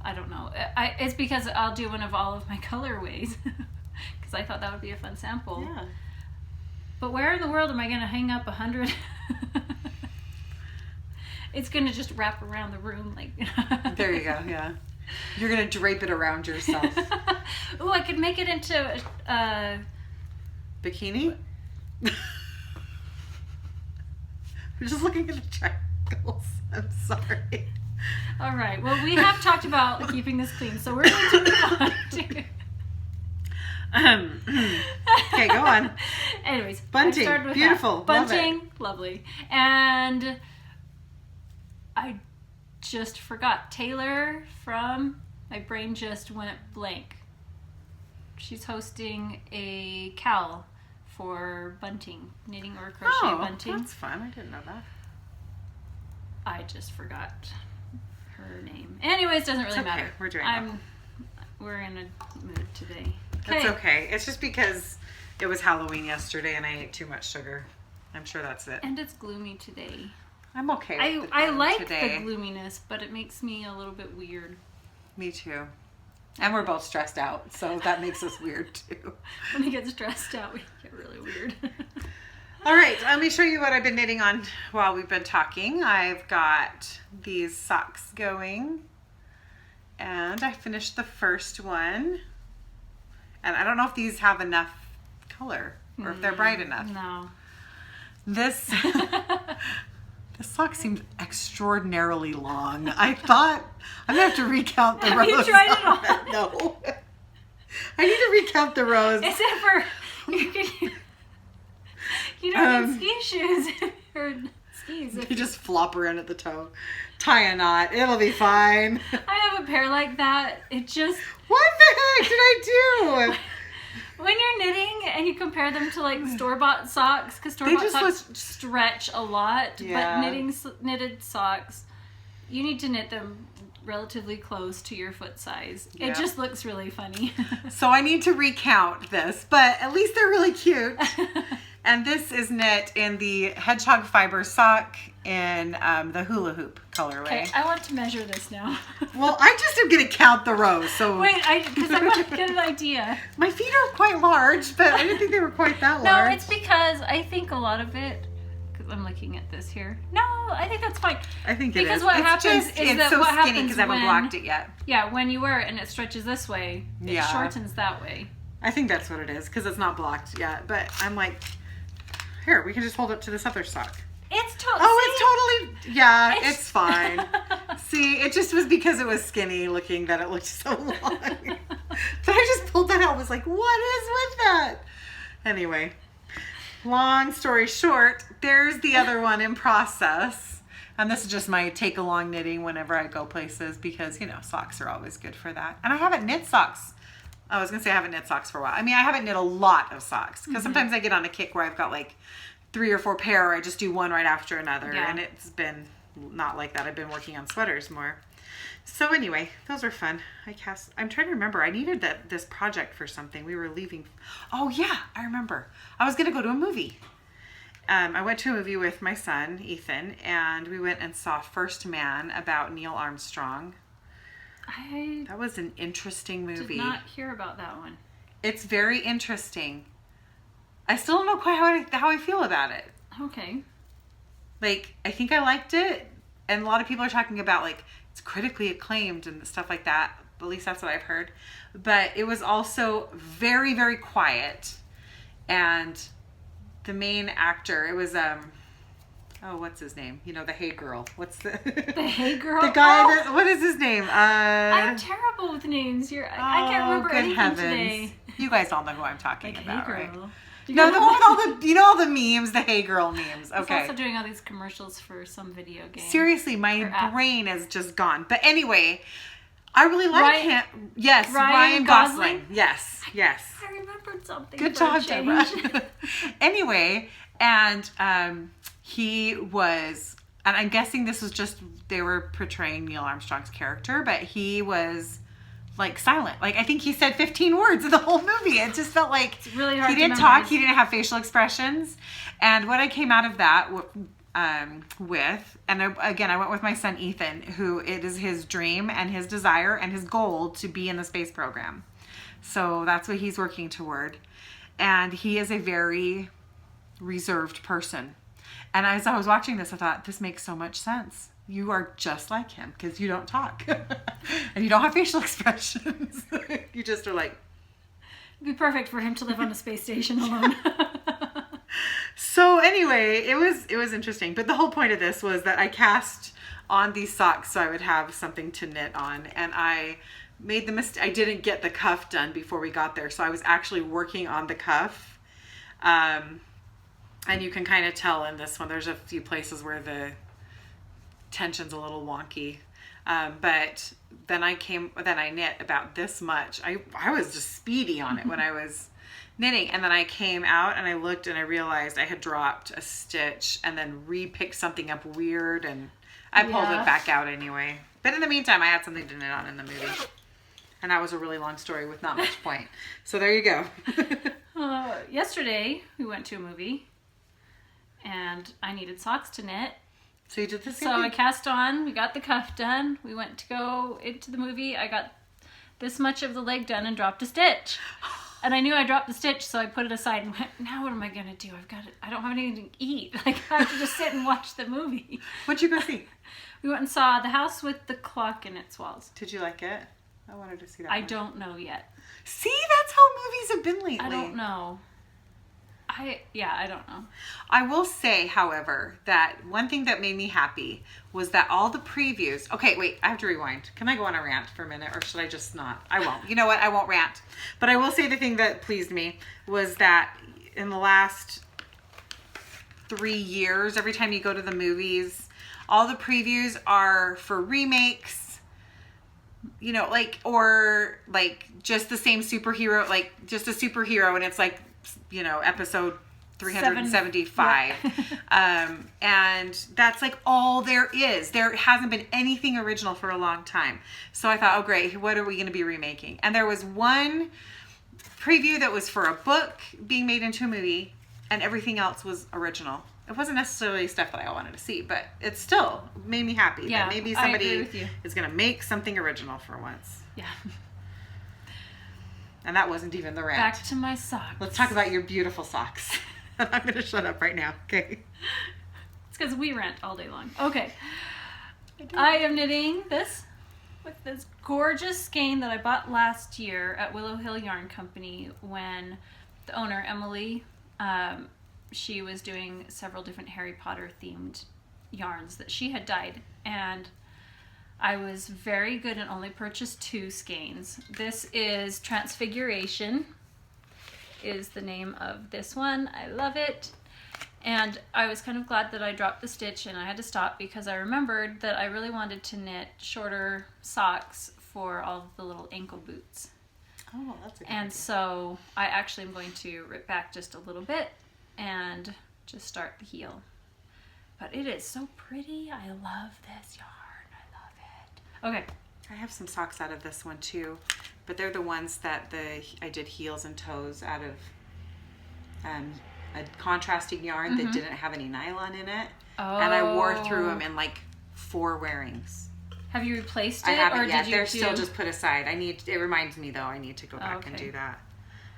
I don't know, it's because I'll do one of all of my colorways because I thought that would be a fun sample. Yeah. But where in the world am I going to hang up 100? It's going to just wrap around the room like. There you go, yeah. You're going to drape it around yourself. Ooh, I could make it into a Bikini? I'm just looking at the triangles. I'm sorry. all right. Well, we have talked about keeping this clean, so we're going to move on to. Okay, go on. Anyways, Bunting, I started with beautiful, that. love it. Bunting, lovely. And I just forgot Taylor from, my brain just went blank. She's hosting a cowl for bunting, knitting or crochet bunting. That's fun. I didn't know that. I just forgot her name. Anyways, doesn't really It's okay. matter. We're doing We're in a mood today. It's okay. It's just because it was Halloween yesterday and I ate too much sugar. I'm sure that's it. And it's gloomy today. I'm okay with I gloom like today. the gloominess, but it makes me a little bit weird. Me too. And we're both stressed out, so that makes us weird too. When we get stressed out, we get really weird. All right, let me show you what I've been knitting on while we've been talking. I've got these socks going, and I finished the first one. And I don't know if these have enough color or if they're bright enough. No. This sock seems extraordinarily long. I thought I'm gonna have to recount the rows. Have you tried it on? No. I need to recount the rows. Except for you don't need ski shoes or skis. You just flop around at the toe. Tie a knot. It'll be fine. I have a pair like that. It just, What the heck did I do? when you're knitting and you compare them to like store-bought socks, because store-bought just socks stretch a lot, Yeah. but knitted socks, you need to knit them relatively close to your foot size. Yeah. It just looks really funny. So I need to recount this, but at least they're really cute. And this is knit in the hedgehog fiber sock in the hula hoop colorway. Okay, I want to measure this now. Well, I just am going to count the rows. So Wait, because I want to get an idea. my feet are quite large, but I didn't think they were quite that No, large. it's because I think a lot of it, because I'm looking at this here. No, I think that's fine. I think it Because is. what It's happens just, is it's that so what skinny happens because I haven't when- blocked it yet. Yeah, when you wear it and it stretches this way, it Yeah. shortens that way. I think that's what it is because it's not blocked yet. But I'm like, here, we can just hold it to this other sock. It's totally. Oh, it's totally, yeah, It's- it's fine. See, it just was because it was skinny looking that it looked so long. But I just pulled that out. I was like, what is with that? Anyway, long story short, there's the other one in process. And this is just my take along knitting whenever I go places because, you know, socks are always good for that. And I haven't knit socks. I was going to say I haven't knit socks for a while. I mean, I haven't knit a lot of socks because sometimes I get on a kick where I've got like 3 or 4 pair or I just do one right after another. Yeah. And it's been not like that. I've been working on sweaters more. So anyway, those are fun. I'm trying to remember. I needed this project for something. We were leaving. Oh yeah, I remember. I was going to go to a movie. I went to a movie with my son, Ethan, and we went and saw First Man about Neil Armstrong. I That was an interesting movie. did not hear about that one. It's very interesting. I still don't know quite how I feel about it. Okay. Like, I think I liked it, and a lot of people are talking about, like, it's critically acclaimed and stuff like that. At least that's what I've heard. But it was also very, very quiet. And the main actor, it was, Oh, what's his name? You know, the Hey Girl. What's the... The Hey Girl? The guy that... What is his name? I'm terrible with names. I can't remember good anything heavens. today. You guys all know who I'm talking Like about, Hey right? Girl. No, the one with all the... You know all the memes? The Hey Girl memes. Okay. He's also doing all these commercials for some video game. Seriously, my brain is just gone. But anyway, I really like him. Yes, Ryan Gosling. Yes. I remembered something. Good job, Deborah. Anyway, and he was, and I'm guessing this was just, they were portraying Neil Armstrong's character, but he was like silent. Like I think he said 15 words in the whole movie. It just felt like it's really hard he didn't talk, he didn't have facial expressions. And what I came out of that with, and again, I went with my son Ethan, who it is his dream and his desire and his goal to be in the space program. So that's what he's working toward. And he is a very reserved person. And as I was watching this, I thought, this makes so much sense. You are just like him because you don't talk and you don't have facial expressions. You just are like... It'd be perfect for him to live on a space station alone. So anyway, it was interesting. But the whole point of this was that I cast on these socks so I would have something to knit on. And I made the mistake. I didn't get the cuff done before we got there. So I was actually working on the cuff. And you can kind of tell in this one, there's a few places where the tension's a little wonky. But then I knit about this much. I was just speedy on it when I was knitting. And then I came out and I looked and I realized I had dropped a stitch and then re-picked something up weird. And I pulled it back out anyway. But in the meantime, I had something to knit on in the movie. And that was a really long story with not much point. So there you go. Yesterday, we went to a movie. And I needed socks to knit. So you did the same So thing? I cast on. We got the cuff done. We went to go into the movie. I got this much of the leg done and dropped a stitch. And I knew I dropped the stitch, so I put it aside and went, now what am I going to do? I don't have anything to eat. Like, I have to just sit and watch the movie. What'd you go see? We went and saw The House with the Clock in Its Walls. Did you like it? I wanted to see that I one. don't know yet. See, that's how movies have been lately. I don't know. I don't know. I will say, however, that one thing that made me happy was that all the previews... Okay, wait, I have to rewind. Can I go on a rant for a minute, or should I just not? I won't. You know what? I won't rant. But I will say the thing that pleased me was that in the last 3 years, every time you go to the movies, all the previews are for remakes, you know, like, or like just the same superhero, like just a superhero, and it's like, you know, episode 375. And that's like all there is. There hasn't been anything original for a long time. So I thought, oh great, what are we going to be remaking? And there was one preview that was for a book being made into a movie, and everything else was original. It wasn't necessarily stuff that I wanted to see, but it still made me happy that maybe somebody is going to make something original for once. Yeah. And that wasn't even the rant. Back to my socks. Let's talk about your beautiful socks. I'm going to shut up right now. Okay. It's because we rant all day long. Okay. I am knitting this with this gorgeous skein that I bought last year at Willow Hill Yarn Company when the owner, Emily, she was doing several different Harry Potter themed yarns that she had dyed. And I was very good and only purchased 2 skeins. This is Transfiguration, is the name of this one. I love it. And I was kind of glad that I dropped the stitch and I had to stop because I remembered that I really wanted to knit shorter socks for all of the little ankle boots. Oh, that's a good And idea. so I actually am going to rip back just a little bit and just start the heel. But it is so pretty. I love this yarn. Okay. I have some socks out of this one too, but they're the ones that I did heels and toes out of a contrasting yarn that didn't have any nylon in it. Oh. And I wore through them in like 4 wearings. Have you replaced it? I haven't or yet. Did They're you still just put aside. It reminds me though, I need to go back and do that.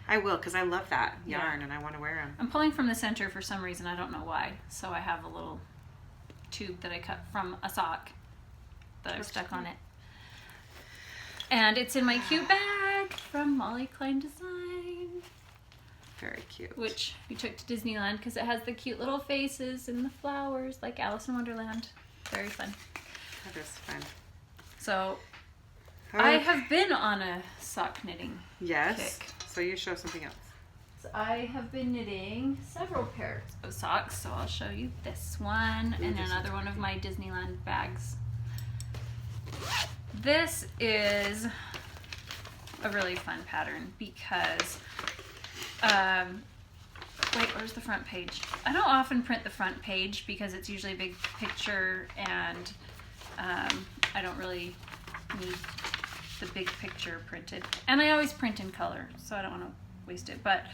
I will, because I love that yarn and I want to wear them. I'm pulling from the center for some reason. I don't know why. So I have a little tube that I cut from a sock that I've stuck on it. And it's in my cute bag from Molly Klein Design. Very cute. Which we took to Disneyland because it has the cute little faces and the flowers like Alice in Wonderland. Very fun. That is fun. So Okay. I have been on a sock knitting Yes. kick. So you show something else. So I have been knitting several pairs of socks. So I'll show you this one and another one of my Disneyland bags. This is a really fun pattern because, wait, where's the front page? I don't often print the front page because it's usually a big picture and I don't really need the big picture printed. And I always print in color, so I don't want to waste it. But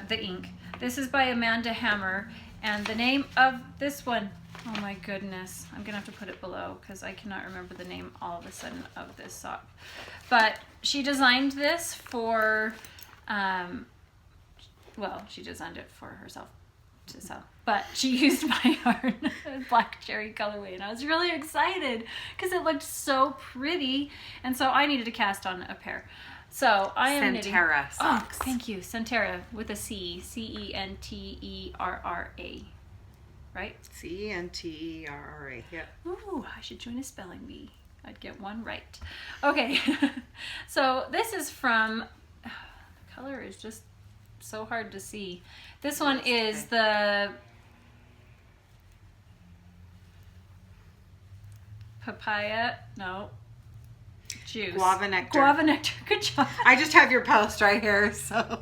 the ink. This is by Amanda Hammer, and the name of this one, oh my goodness, I'm gonna have to put it below because I cannot remember the name all of a sudden of this sock. But she designed this for, well, she designed it for herself to sell, but she used my yarn, black cherry colorway, and I was really excited because it looked so pretty, and so I needed to cast on a pair. So I am knitting. Centerra socks. Oh, thank you, Centerra with a C, Centerra, right? Centerra. Yep. Ooh, I should join a spelling bee. I'd get one right. Okay, so this is from. The color is just so hard to see. This one is the papaya. No. Juice. Guava nectar. Guava nectar. Good job. I just have your post right here, so.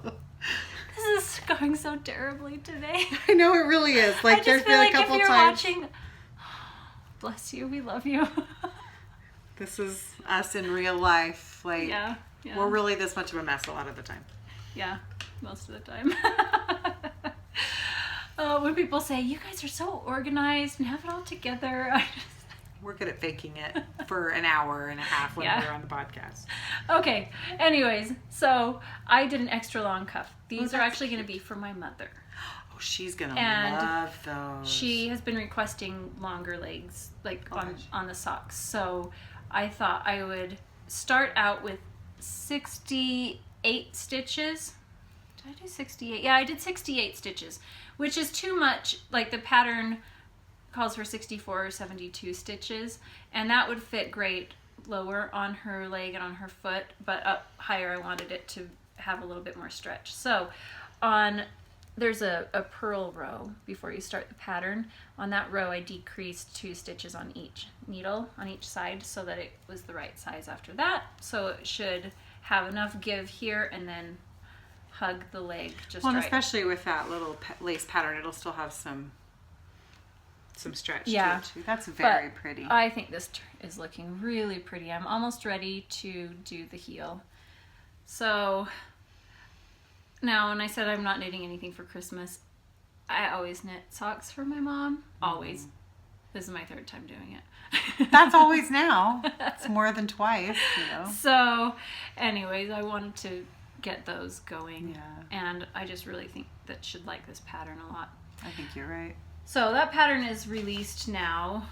This is going so terribly today. I know it really is. Like, I just there's feel been like a couple if you're times. watching, bless you, we love you. This is us in real life. Like, Yeah. we're really this much of a mess a lot of the time. Yeah, most of the time. When people say, you guys are so organized and have it all together, I just... We're good at faking it for an hour and a half when Yeah. we're on the podcast. Okay, anyways, so I did an extra long cuff. These Oh, are that's actually going to be for my mother. Oh, she's gonna And love those. She has been requesting longer legs, like Oh, gosh. on the socks. So I thought I would start out with 68 stitches. Did I do 68? Yeah, I did 68 stitches, which is too much. Like the pattern calls for 64 or 72 stitches, and that would fit great lower on her leg and on her foot, but up higher I wanted it to have a little bit more stretch. So there's a purl row before you start the pattern. On that row I decreased 2 stitches on each needle on each side so that it was the right size after that. So it should have enough give here and then hug the leg just Well, and right. especially with that little lace pattern, it'll still have some stretch Yeah. to it too. That's very But pretty. I think this is looking really pretty. I'm almost ready to do the heel. So now when I said I'm not knitting anything for Christmas, I always knit socks for my mom. Always. This is my 3rd time doing it. That's always now. It's more than twice, you know. So anyways, I wanted to get those going. Yeah. And I just really think that she'd like this pattern a lot. I think you're right. So that pattern is released now.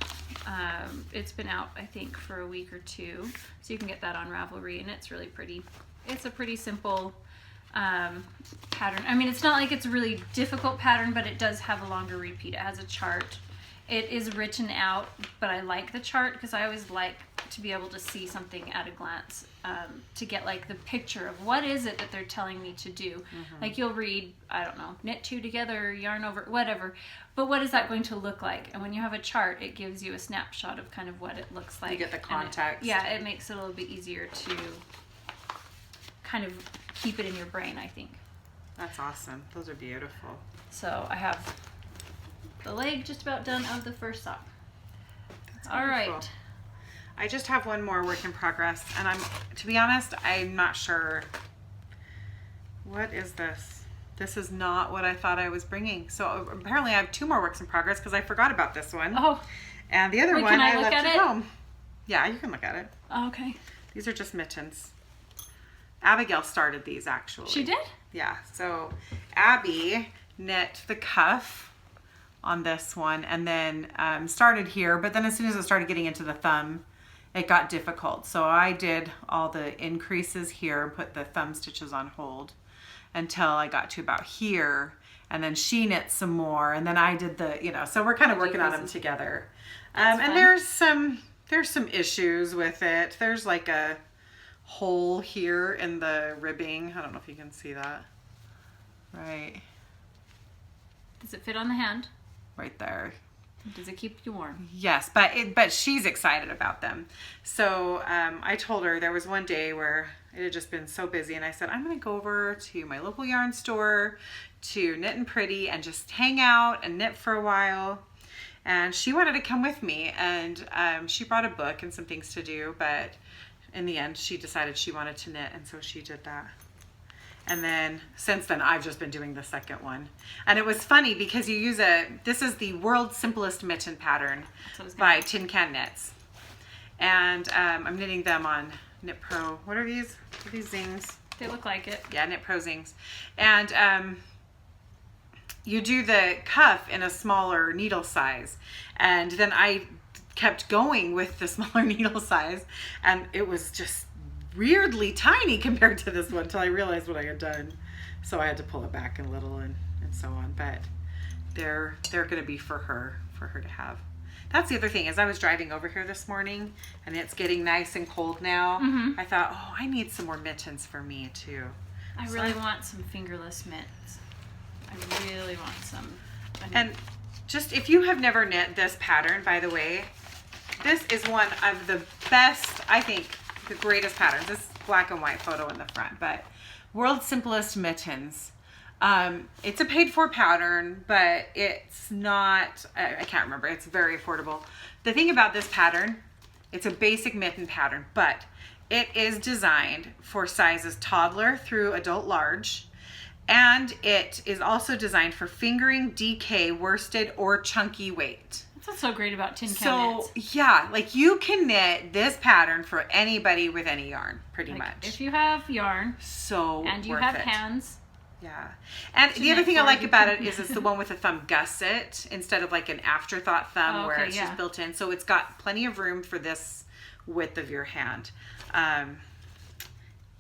It's been out, I think, for a week or 2. So you can get that on Ravelry, and it's really pretty. It's a pretty simple pattern. I mean, it's not like it's a really difficult pattern, but it does have a longer repeat. It has a chart. It is written out, but I like the chart because I always like to be able to see something at a glance, to get like the picture of what is it that they're telling me to do. Like you'll read, I don't know, knit 2 together, yarn over, whatever, but what is that going to look like? And when you have a chart, it gives you a snapshot of kind of what it looks like. You get the And context. it makes it a little bit easier to kind of keep it in your brain, I think. That's awesome. Those are beautiful. So I have the leg just about done of the first sock. That's All beautiful. right. I just have one more work in progress, and to be honest, I'm not sure. What is this? This is not what I thought I was bringing. So apparently I have 2 more works in progress because I forgot about this one. Oh, And the other Wait, one can I I look left at at it? home. Yeah, you can look at it. okay. These are just mittens. Abigail started these actually. She did? Yeah. So Abby knit the cuff on this one and then started here, but then as soon as it started getting into the thumb, it got difficult. So I did all the increases here and put the thumb stitches on hold until I got to about here. And then she knit some more. And then I did the, you know, so we're kind of working on them together. And there's some issues with it. There's like a hole here in the ribbing. I don't know if you can see that. Right. Does it fit on the hand? Right there. Does it keep you warm? Yes, but she's excited about them. So I told her there was one day where it had just been so busy, and I said, I'm going to go over to my local yarn store to Knit and Pretty and just hang out and knit for a while. And she wanted to come with me, and she brought a book and some things to do, but in the end she decided she wanted to knit, and so she did that. And then since then I've just been doing the second one. And it was funny because you use this is the World's Simplest Mitten pattern by Tin Can Knits. And I'm knitting them on Knit Pro. What are these? Are these Zings? They look like it. Yeah, Knit Pro Zings. And you do the cuff in a smaller needle size. And then I kept going with the smaller needle size, and it was just weirdly tiny compared to this one until I realized what I had done. So I had to pull it back a little and so on. But they're going to be for her to have. That's the other thing. As I was driving over here this morning, and it's getting nice and cold now, I thought, oh, I need some more mittens for me too. I really want some fingerless mitts. I really want some. And just if you have never knit this pattern, by the way, this is one of the best, I think, the greatest patterns. This black and white photo in the front, but World's Simplest Mittens. It's a paid for pattern, but it's not, I can't remember. It's very affordable. The thing about this pattern, it's a basic mitten pattern, but it is designed for sizes toddler through adult large. And it is also designed for fingering, DK, worsted, or chunky weight. That's what's so great about Tin Can Knits. So, yeah, like you can knit this pattern for anybody with any yarn, pretty much. If you have yarn. So and you worth have it. hands. Yeah. And the other thing I like about it is it's the one with a thumb gusset instead of like an Afterthought thumb where it's just built in. So it's got plenty of room for this width of your hand.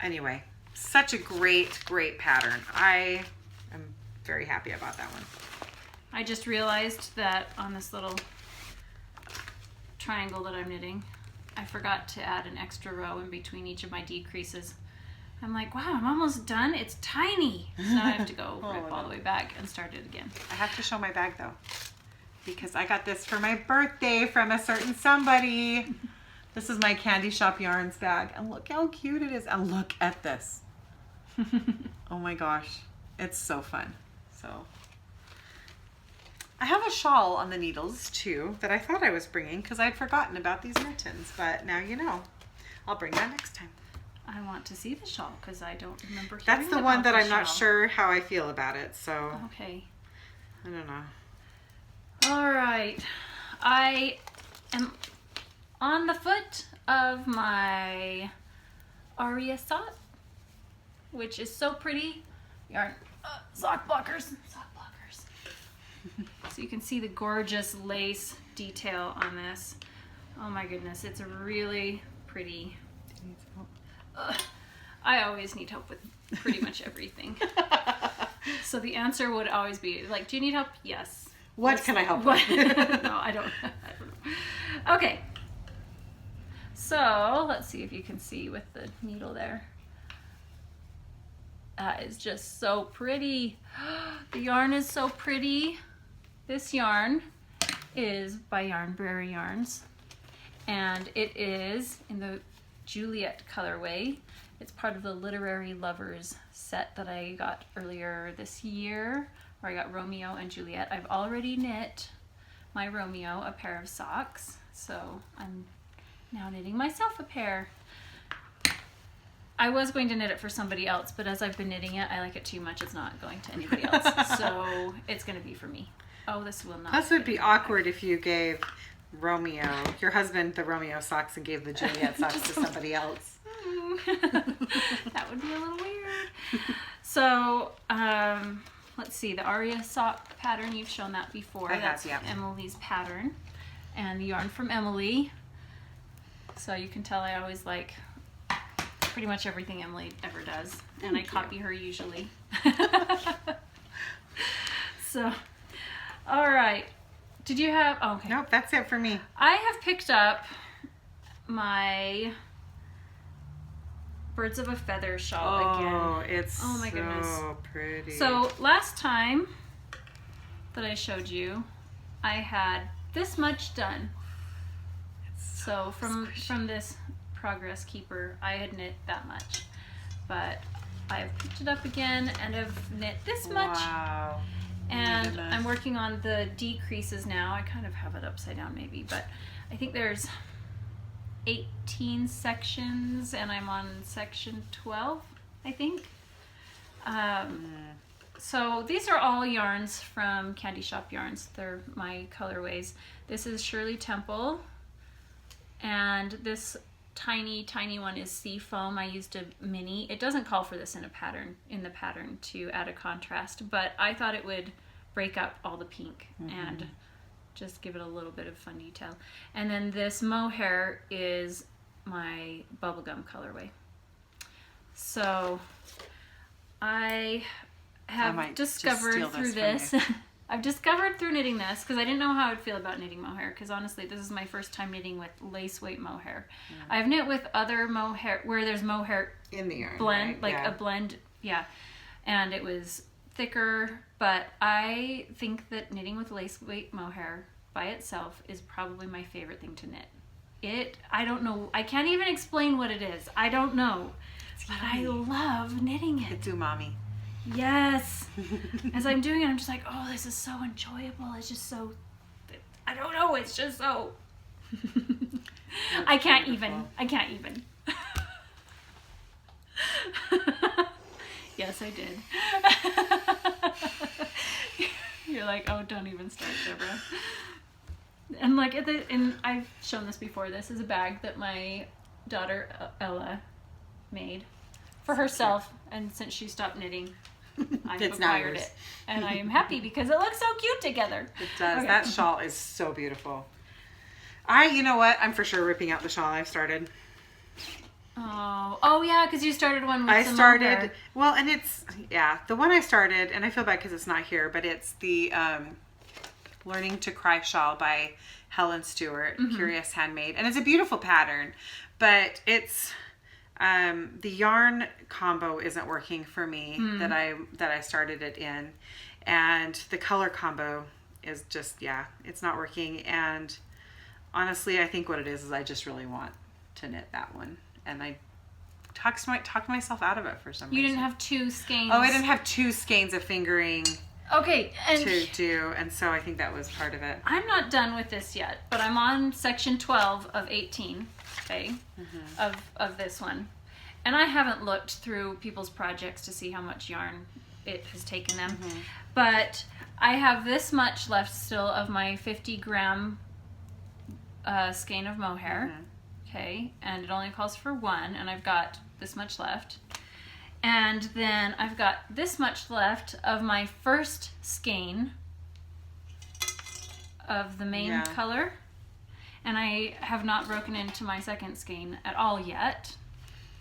Anyway, such a great pattern. I am very happy about that one. I just realized that on this little triangle that I'm knitting, I forgot to add an extra row in between each of my decreases. I'm like, wow, I'm almost done. It's tiny. So now I have to go rip all the way back and start it again. I have to show my bag though, because I got this for my birthday from a certain somebody. This is my Candy Shoppe Yarns bag, and look how cute it is. And look at this. Oh my gosh, it's so fun. So I have a shawl on the needles too that I thought I was bringing because I'd forgotten about these mittens, but now you know. I'll bring that next time. I want to see the shawl because I don't remember hearing That's the one that I'm not shawl. sure how I feel about it, so okay. I don't know. All right, I am on the foot of my Afterthought, which is so pretty. Yarn sock blockers. So you can see the gorgeous lace detail on this. Oh my goodness, it's really pretty. I always need help with pretty much everything. So the answer would always be like, do you need help? Yes. What can I help with? No, I don't know. Okay. So let's see if you can see with the needle there. That is just so pretty. The yarn is so pretty. This yarn is by Yarnbrary Yarns, and it is in the Juliet colorway. It's part of the Literary Lovers set that I got earlier this year, where I got Romeo and Juliet. I've already knit my Romeo a pair of socks, so I'm now knitting myself a pair. I was going to knit it for somebody else, but as I've been knitting it, I like it too much. It's not going to anybody else, so it's going to be for me. Oh, this will not. This would be awkward if you gave Romeo, your husband, the Romeo socks and gave the Juliet socks to somebody else. That would be a little weird. So, let's see, the Aria sock pattern, you've shown that before. I have, That's yeah. Emily's pattern. And the yarn from Emily. So you can tell I always like pretty much everything Emily ever does. And I copy her usually. So, all right. Did you have... Oh, okay. Nope, that's it for me. I have picked up my Birds of a Feather shawl again. Oh, it's my goodness. so pretty. So last time that I showed you, I had this much done. So from this Progress Keeper, I had knit that much. But I've picked it up again and have knit this much. Wow. And I'm working on the decreases now. I kind of have it upside down maybe, but I think there's 18 sections and I'm on section 12, I think. So these are all yarns from Candy Shoppe Yarns. They're my colorways. This is Shirley Temple, and this tiny one is Seafoam. I used a mini. It doesn't call for this in the pattern to add a contrast, but I thought it would break up all the pink and just give it a little bit of fun detail. And then this mohair is my bubblegum colorway. So I have discovered through this I've discovered through knitting this, because I didn't know how I would feel about knitting mohair, because honestly this is my first time knitting with lace weight mohair. I've knit with other mohair where there's mohair in the yarn blend, like a blend, and it was thicker, but I think that knitting with lace weight mohair by itself is probably my favorite thing to knit. I don't know, I can't even explain what it is. I don't know, but I love knitting it. It's umami. Yes. As I'm doing it, I'm just like, oh, this is so enjoyable. It's just so, I don't know, it's just so. I can't even. Yes, I did. You're like, oh, don't even start, Deborah. And like, and I've shown this before. This is a bag that my daughter Ella made for herself, and since she stopped knitting, I've acquired it, and I am happy because it looks so cute together. It does. Okay. That shawl is so beautiful. You know what? I'm for sure ripping out the shawl I've started. Oh yeah, because you started one with some mohair. Well, and it's, the one I started, and I feel bad because it's not here, but it's the Learning to Cry shawl by Helen Stewart, Curious Handmade, and it's a beautiful pattern, but it's the yarn combo isn't working for me that I started it in, and the color combo is just it's not working. And honestly, I think what it is I just really want to knit that one, and I talked myself out of it for some reason. You didn't have two skeins. Oh, I didn't have two skeins of fingering. Okay, and to do, and so I think that was part of it. I'm not done with this yet, but I'm on section 12 of 18, okay, of this one. And I haven't looked through people's projects to see how much yarn it has taken them, but I have this much left still of my 50-gram skein of mohair, okay, and it only calls for one, and I've got this much left. And then I've got this much left of my first skein of the main color, and I have not broken into my second skein at all yet.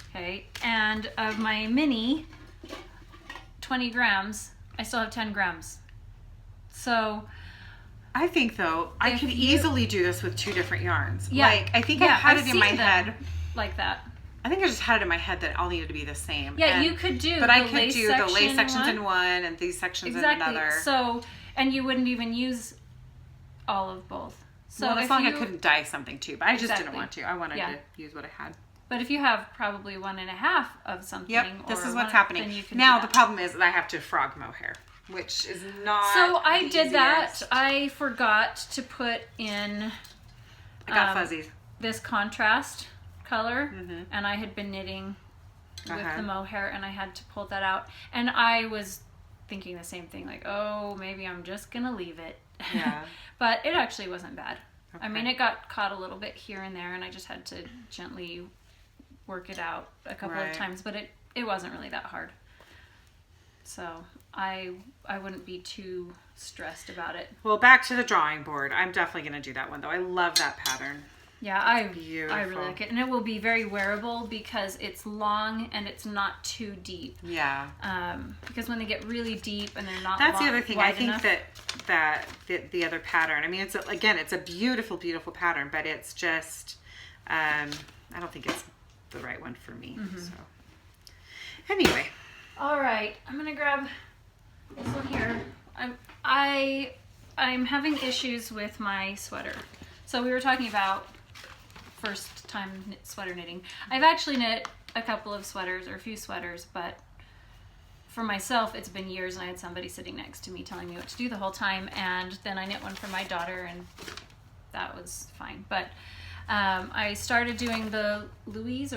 Okay, and of my mini 20 grams, I still have 10 grams. So I think though, I could easily do this with two different yarns. Yeah. Like, I think I had it in my head like that. I think I just had it in my head that all needed to be the same. Yeah, you could do. But I could do the lace sections in one and these sections in another. So, and you wouldn't even use all of both. So well, as long as I couldn't dye something too, but I just didn't want to. I wanted to use what I had. But if you have probably 1.5 of something, this is what's happening. Then you can now the problem is that I have to frog mohair, which is not. So I did that. easiest. I forgot to put in. I got fuzzies. This contrast color, and I had been knitting with the mohair, and I had to pull that out, and I was thinking the same thing, like, oh, maybe I'm just gonna leave it. Yeah. But it actually wasn't bad. Okay. I mean, it got caught a little bit here and there, and I just had to gently work it out a couple of times, but it wasn't really that hard. So I wouldn't be too stressed about it. Well, back to the drawing board. I'm definitely going to do that one, though. I love that pattern. Yeah, I beautiful. really like it. And it will be very wearable because it's long and it's not too deep. Yeah. Because when they get really deep and they're not That's the other thing. I think enough, that the other pattern, I mean, it's a beautiful, beautiful pattern, but it's just, I don't think it's the right one for me. Mm-hmm. So anyway. All right. I'm going to grab this one here. I'm having issues with my sweater. So we were talking about first time sweater knitting. I've actually knit a couple of sweaters or a few sweaters, but for myself it's been years, and I had somebody sitting next to me telling me what to do the whole time, and then I knit one for my daughter and that was fine. But I started doing the Louise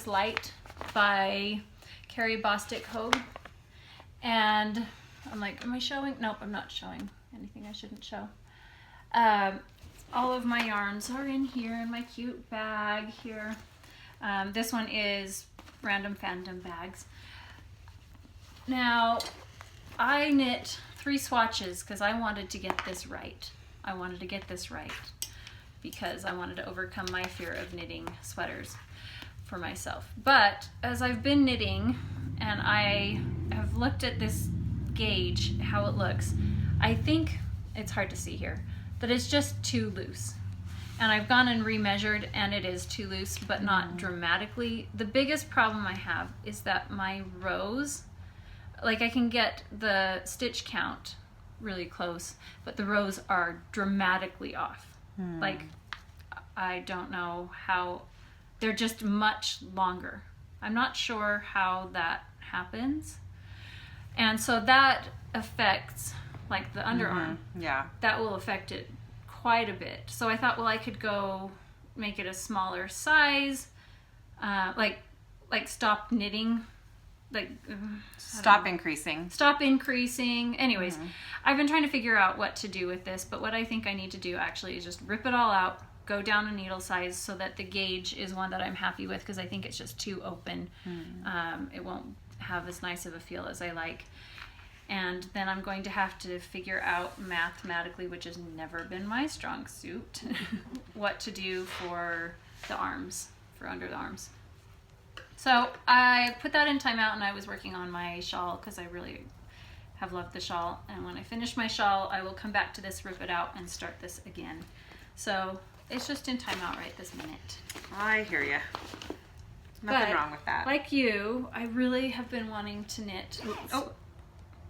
Light by Carrie Bostic Hogue, and I'm like, am I showing? Nope, I'm not showing anything I shouldn't show. All of my yarns are in here in my cute bag here. This one is Random Fandom bags. Now, I knit 3 swatches because I wanted to get this right. Because I wanted to overcome my fear of knitting sweaters for myself. But as I've been knitting and I have looked at this gauge, how it looks, I think it's hard to see here, that it's just too loose. And I've gone and remeasured and it is too loose, but not dramatically. The biggest problem I have is that my rows, like I can get the stitch count really close, but the rows are dramatically off. Like, I don't know how, they're just much longer. I'm not sure how that happens. And so that affects, like, the underarm. Yeah. That will affect it quite a bit. So I thought, well, I could go make it a smaller size, like stop knitting, like stop increasing. Anyways, I've been trying to figure out what to do with this, but what I think I need to do actually is just rip it all out, go down a needle size so that the gauge is one that I'm happy with, because I think it's just too open. It won't have as nice of a feel as I like. And then I'm going to have to figure out mathematically, which has never been my strong suit, what to do for the arms, for under the arms. So I put that in timeout and I was working on my shawl because I really have loved the shawl. And when I finish my shawl, I will come back to this, rip it out, and start this again. So it's just in timeout right this minute. I hear you. Nothing wrong with that. Like you, I really have been wanting to knit. Oh.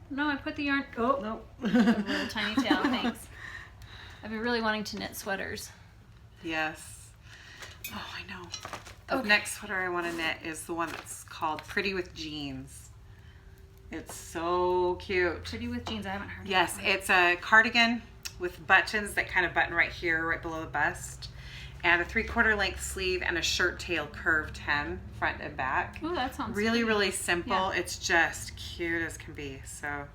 No, I put the yarn. Oh, no. A little tiny tail, thanks. I've been really wanting to knit sweaters. Yes. Oh, I know. The next sweater I want to knit is the one that's called Pretty with Jeans. It's so cute. Pretty with Jeans, I haven't heard of it. Yes, it's a cardigan with buttons that kind of button right here, right below the bust. And a 3/4 length sleeve and a shirt tail curved hem, front and back. Oh, that sounds really, sweet. really simple. Yeah. It's just cute as can be. So,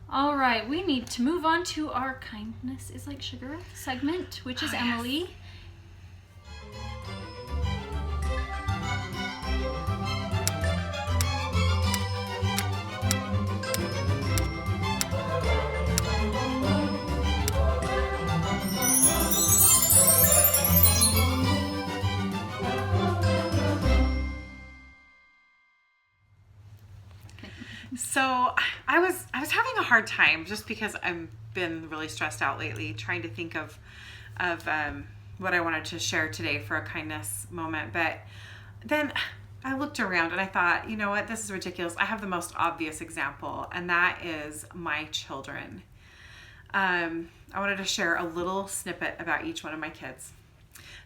all right, we need to move on to our Kindness is Like Sugar segment, which is Emily. So I was having a hard time just because I've been really stressed out lately, trying to think of what I wanted to share today for a kindness moment. But then I looked around and I thought, you know what, this is ridiculous. I have the most obvious example, and that is my children. I wanted to share a little snippet about each one of my kids.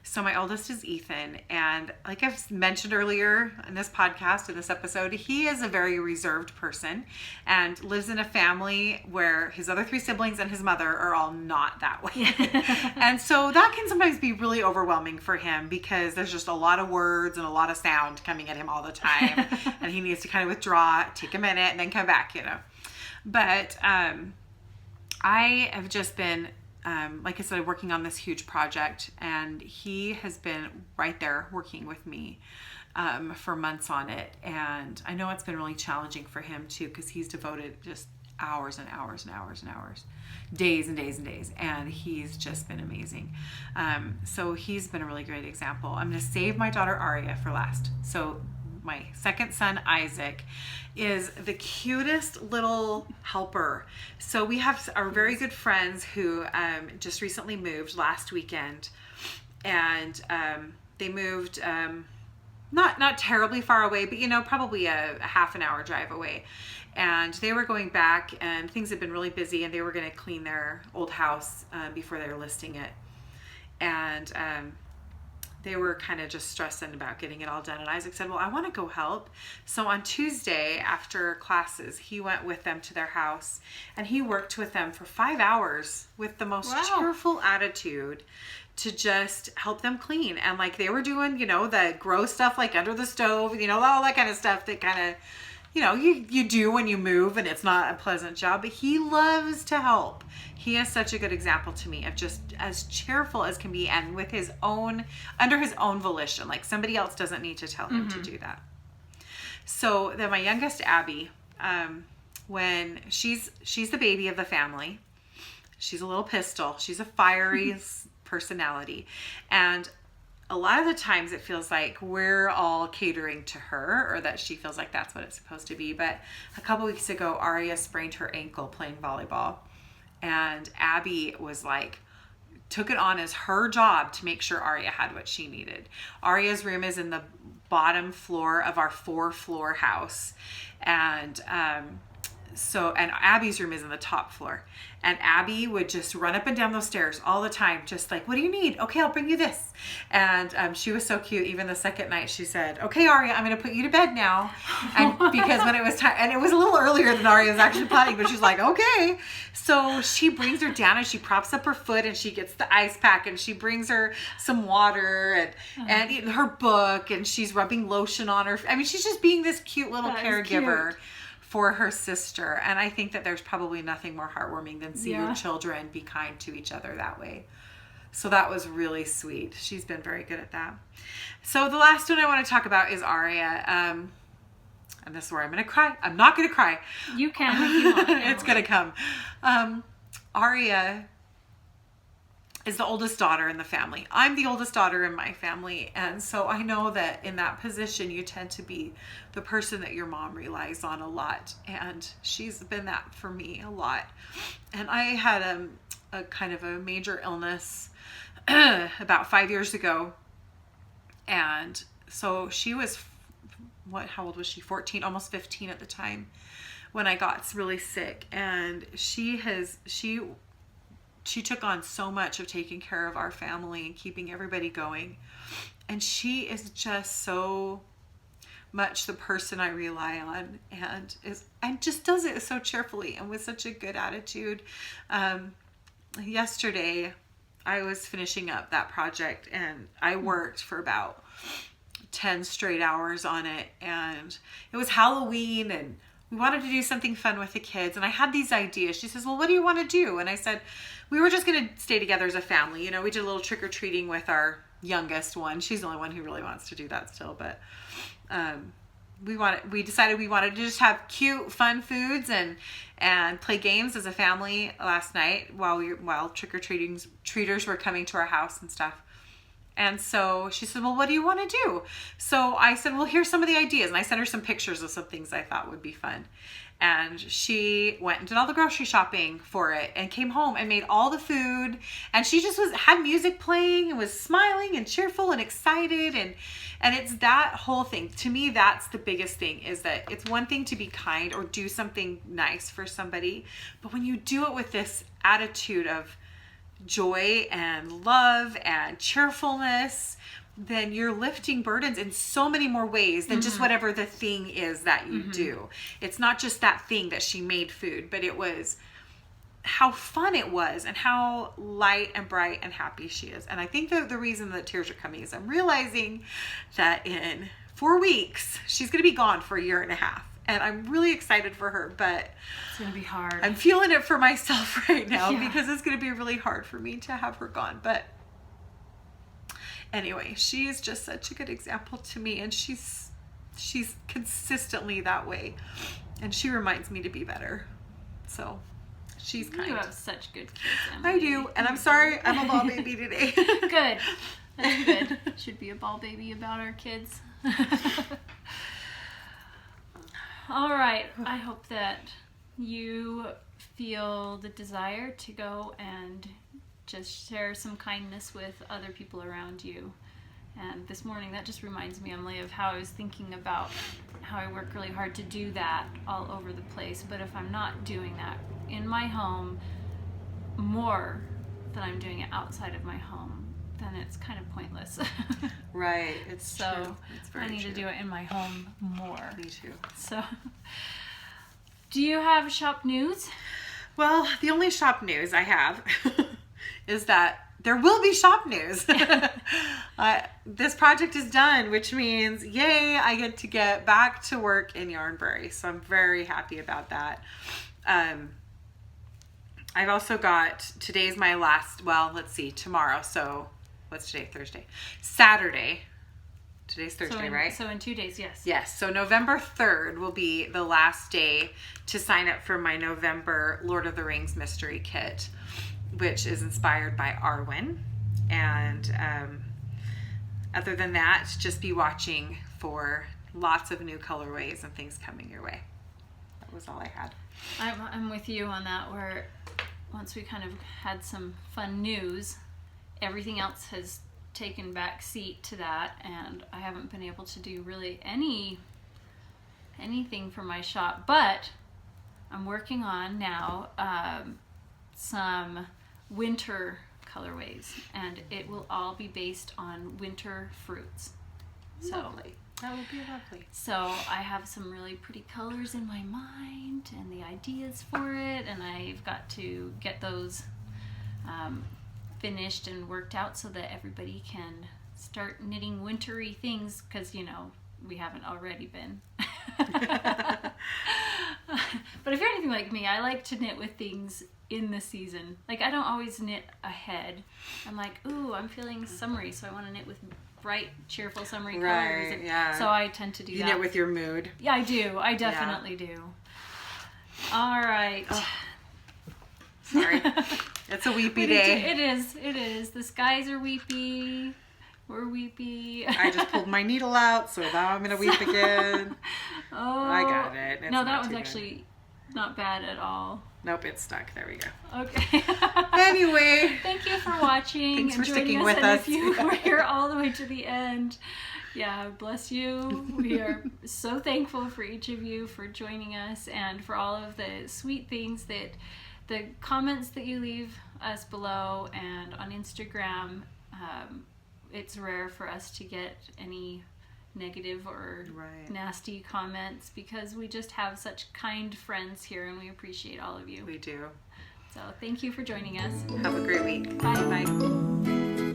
So my oldest is Ethan, and like I've mentioned earlier in this podcast, in this episode, he is a very reserved person and lives in a family where his other 3 siblings and his mother are all not that way. And so that can sometimes be really overwhelming for him because there's just a lot of words and a lot of sound coming at him all the time. And he needs to kind of withdraw, take a minute, and then come back, you know. But I have just been like I said, working on this huge project, and he has been right there working with me for months on it. And I know it's been really challenging for him too, because he's devoted just hours and hours and hours and hours, days and days and days. And he's just been amazing. So he's been a really great example. I'm going to save my daughter Aria for last. So my second son, Isaac, is the cutest little helper. So we have our very good friends who just recently moved last weekend, and they moved not terribly far away, but probably a half an hour drive away. And they were going back, and things had been really busy, and they were going to clean their old house before they were listing it. And they were kind of just stressing about getting it all done. And Isaac said, well, I want to go help. So on Tuesday after classes, he went with them to their house, and he worked with them for 5 hours with the most cheerful attitude to just help them clean. And like they were doing, the gross stuff like under the stove, all that kind of stuff that kind of, you do when you move and it's not a pleasant job, but he loves to help. He is such a good example to me of just as cheerful as can be, and with his own, under his own volition. Like somebody else doesn't need to tell him to do that. So then my youngest Abby, when she's the baby of the family, she's a little pistol. She's a fiery personality. And a lot of the times it feels like we're all catering to her, or that she feels like that's what it's supposed to be. But a couple weeks ago, Aria sprained her ankle playing volleyball. And Abby was like, took it on as her job to make sure Aria had what she needed. Aria's room is in the bottom floor of our 4-floor house. And and Abby's room is in the top floor. And Abby would just run up and down those stairs all the time, just like, what do you need? Okay, I'll bring you this. And she was so cute. Even the second night she said, okay, Aria, I'm going to put you to bed now. And because when it was time, and it was a little earlier than Aria was actually planning, but she's like, okay. So she brings her down and she props up her foot and she gets the ice pack and she brings her some water and her book, and she's rubbing lotion on her. I mean, she's just being this cute little caregiver for her sister. And I think that there's probably nothing more heartwarming than see your children be kind to each other that way. So that was really sweet. She's been very good at that. So the last one I want to talk about is Aria. And this is where I'm going to cry. I'm not going to cry. You can if you want. It's going to come. Aria is the oldest daughter in the family. I'm the oldest daughter in my family. And so I know that in that position, you tend to be the person that your mom relies on a lot. And she's been that for me a lot. And I had a kind of a major illness about 5 years ago. And so she was, how old was she? 14, almost 15 at the time when I got really sick. And she took on so much of taking care of our family and keeping everybody going. And she is just so much the person I rely on, and just does it so cheerfully and with such a good attitude. Yesterday, I was finishing up that project and I worked for about 10 straight hours on it. And it was Halloween and we wanted to do something fun with the kids. And I had these ideas. She says, well, what do you want to do? And I said, we were just going to stay together as a family. We did a little trick-or-treating with our youngest one. She's the only one who really wants to do that still. But we decided we wanted to just have cute, fun foods and play games as a family last night while trick-or-treaters were coming to our house and stuff. And so she said, well, what do you want to do? So I said, well, here's some of the ideas. And I sent her some pictures of some things I thought would be fun. And she went and did all the grocery shopping for it and came home and made all the food. And she just had music playing and was smiling and cheerful and excited. And it's that whole thing. To me, that's the biggest thing, is that it's one thing to be kind or do something nice for somebody. But when you do it with this attitude of joy and love and cheerfulness, then you're lifting burdens in so many more ways than just whatever the thing is that you do. It's not just that thing that she made food, but it was how fun it was and how light and bright and happy she is. And I think that the reason that tears are coming is I'm realizing that in 4 weeks, she's going to be gone for 1.5 years. And I'm really excited for her, but it's going to be hard. I'm feeling it for myself right now because it's going to be really hard for me to have her gone. But anyway, she is just such a good example to me, and she's consistently that way. And she reminds me to be better. So she's kind. You have such good kids, Emily. I do, and I'm sorry I'm a ball baby today. Good. That's good. Should be a ball baby about our kids. All right. I hope that you feel the desire to go and just share some kindness with other people around you. And this morning, that just reminds me, Emily, of how I was thinking about how I work really hard to do that all over the place. But if I'm not doing that in my home more than I'm doing it outside of my home, then it's kind of pointless. Right. It's so true. It's very I need true. to do it in my home more. Me too. So, do you have shop news? Well, the only shop news I have is that there will be shop news. This project is done, which means, yay, I get back to work in Yarnbrary. So I'm very happy about that. I've also got, today's my last, well, let's see, tomorrow. So what's today? Thursday. Saturday. Today's Thursday, right? So in 2 days, yes. Yes. So November 3rd will be the last day to sign up for my November Lord of the Rings mystery kit, which is inspired by Arwen. And other than that, just be watching for lots of new colorways and things coming your way. That was all I had. I'm with you on that, where once we kind of had some fun news, everything else has taken back seat to that, and I haven't been able to do really anything for my shop, but I'm working on now some winter colorways, and it will all be based on winter fruits. So Lovely. That would be lovely. So I have some really pretty colors in my mind and the ideas for it, and I've got to get those finished and worked out so that everybody can start knitting wintry things, because, you know, we haven't already been. But if you're anything like me, I like to knit with things in the season. Like, I don't always knit ahead. I'm like, ooh, I'm feeling summery, so I want to knit with bright, cheerful, summery colors. Right, yeah. So I tend to do that. You knit with your mood. Yeah, I do. I definitely do. All right. Oh. Sorry. It's a weepy day. It is. It is. The skies are weepy. We're weepy. I just pulled my needle out, so now I'm going to weep again. Oh. I got it. It's no, not that one's too actually not bad at all. Nope, it's stuck. There we go. Okay. Anyway. Thank you for watching. Thanks for and joining sticking us. with And us. if you were here all the way to the end, yeah, bless you. We are so thankful for each of you for joining us, and for all of the sweet things that, the comments that you leave us below and on Instagram. It's rare for us to get any negative or nasty comments, because we just have such kind friends here, and we appreciate all of you. We do. So thank you for joining us. Have a great week. Bye. Bye.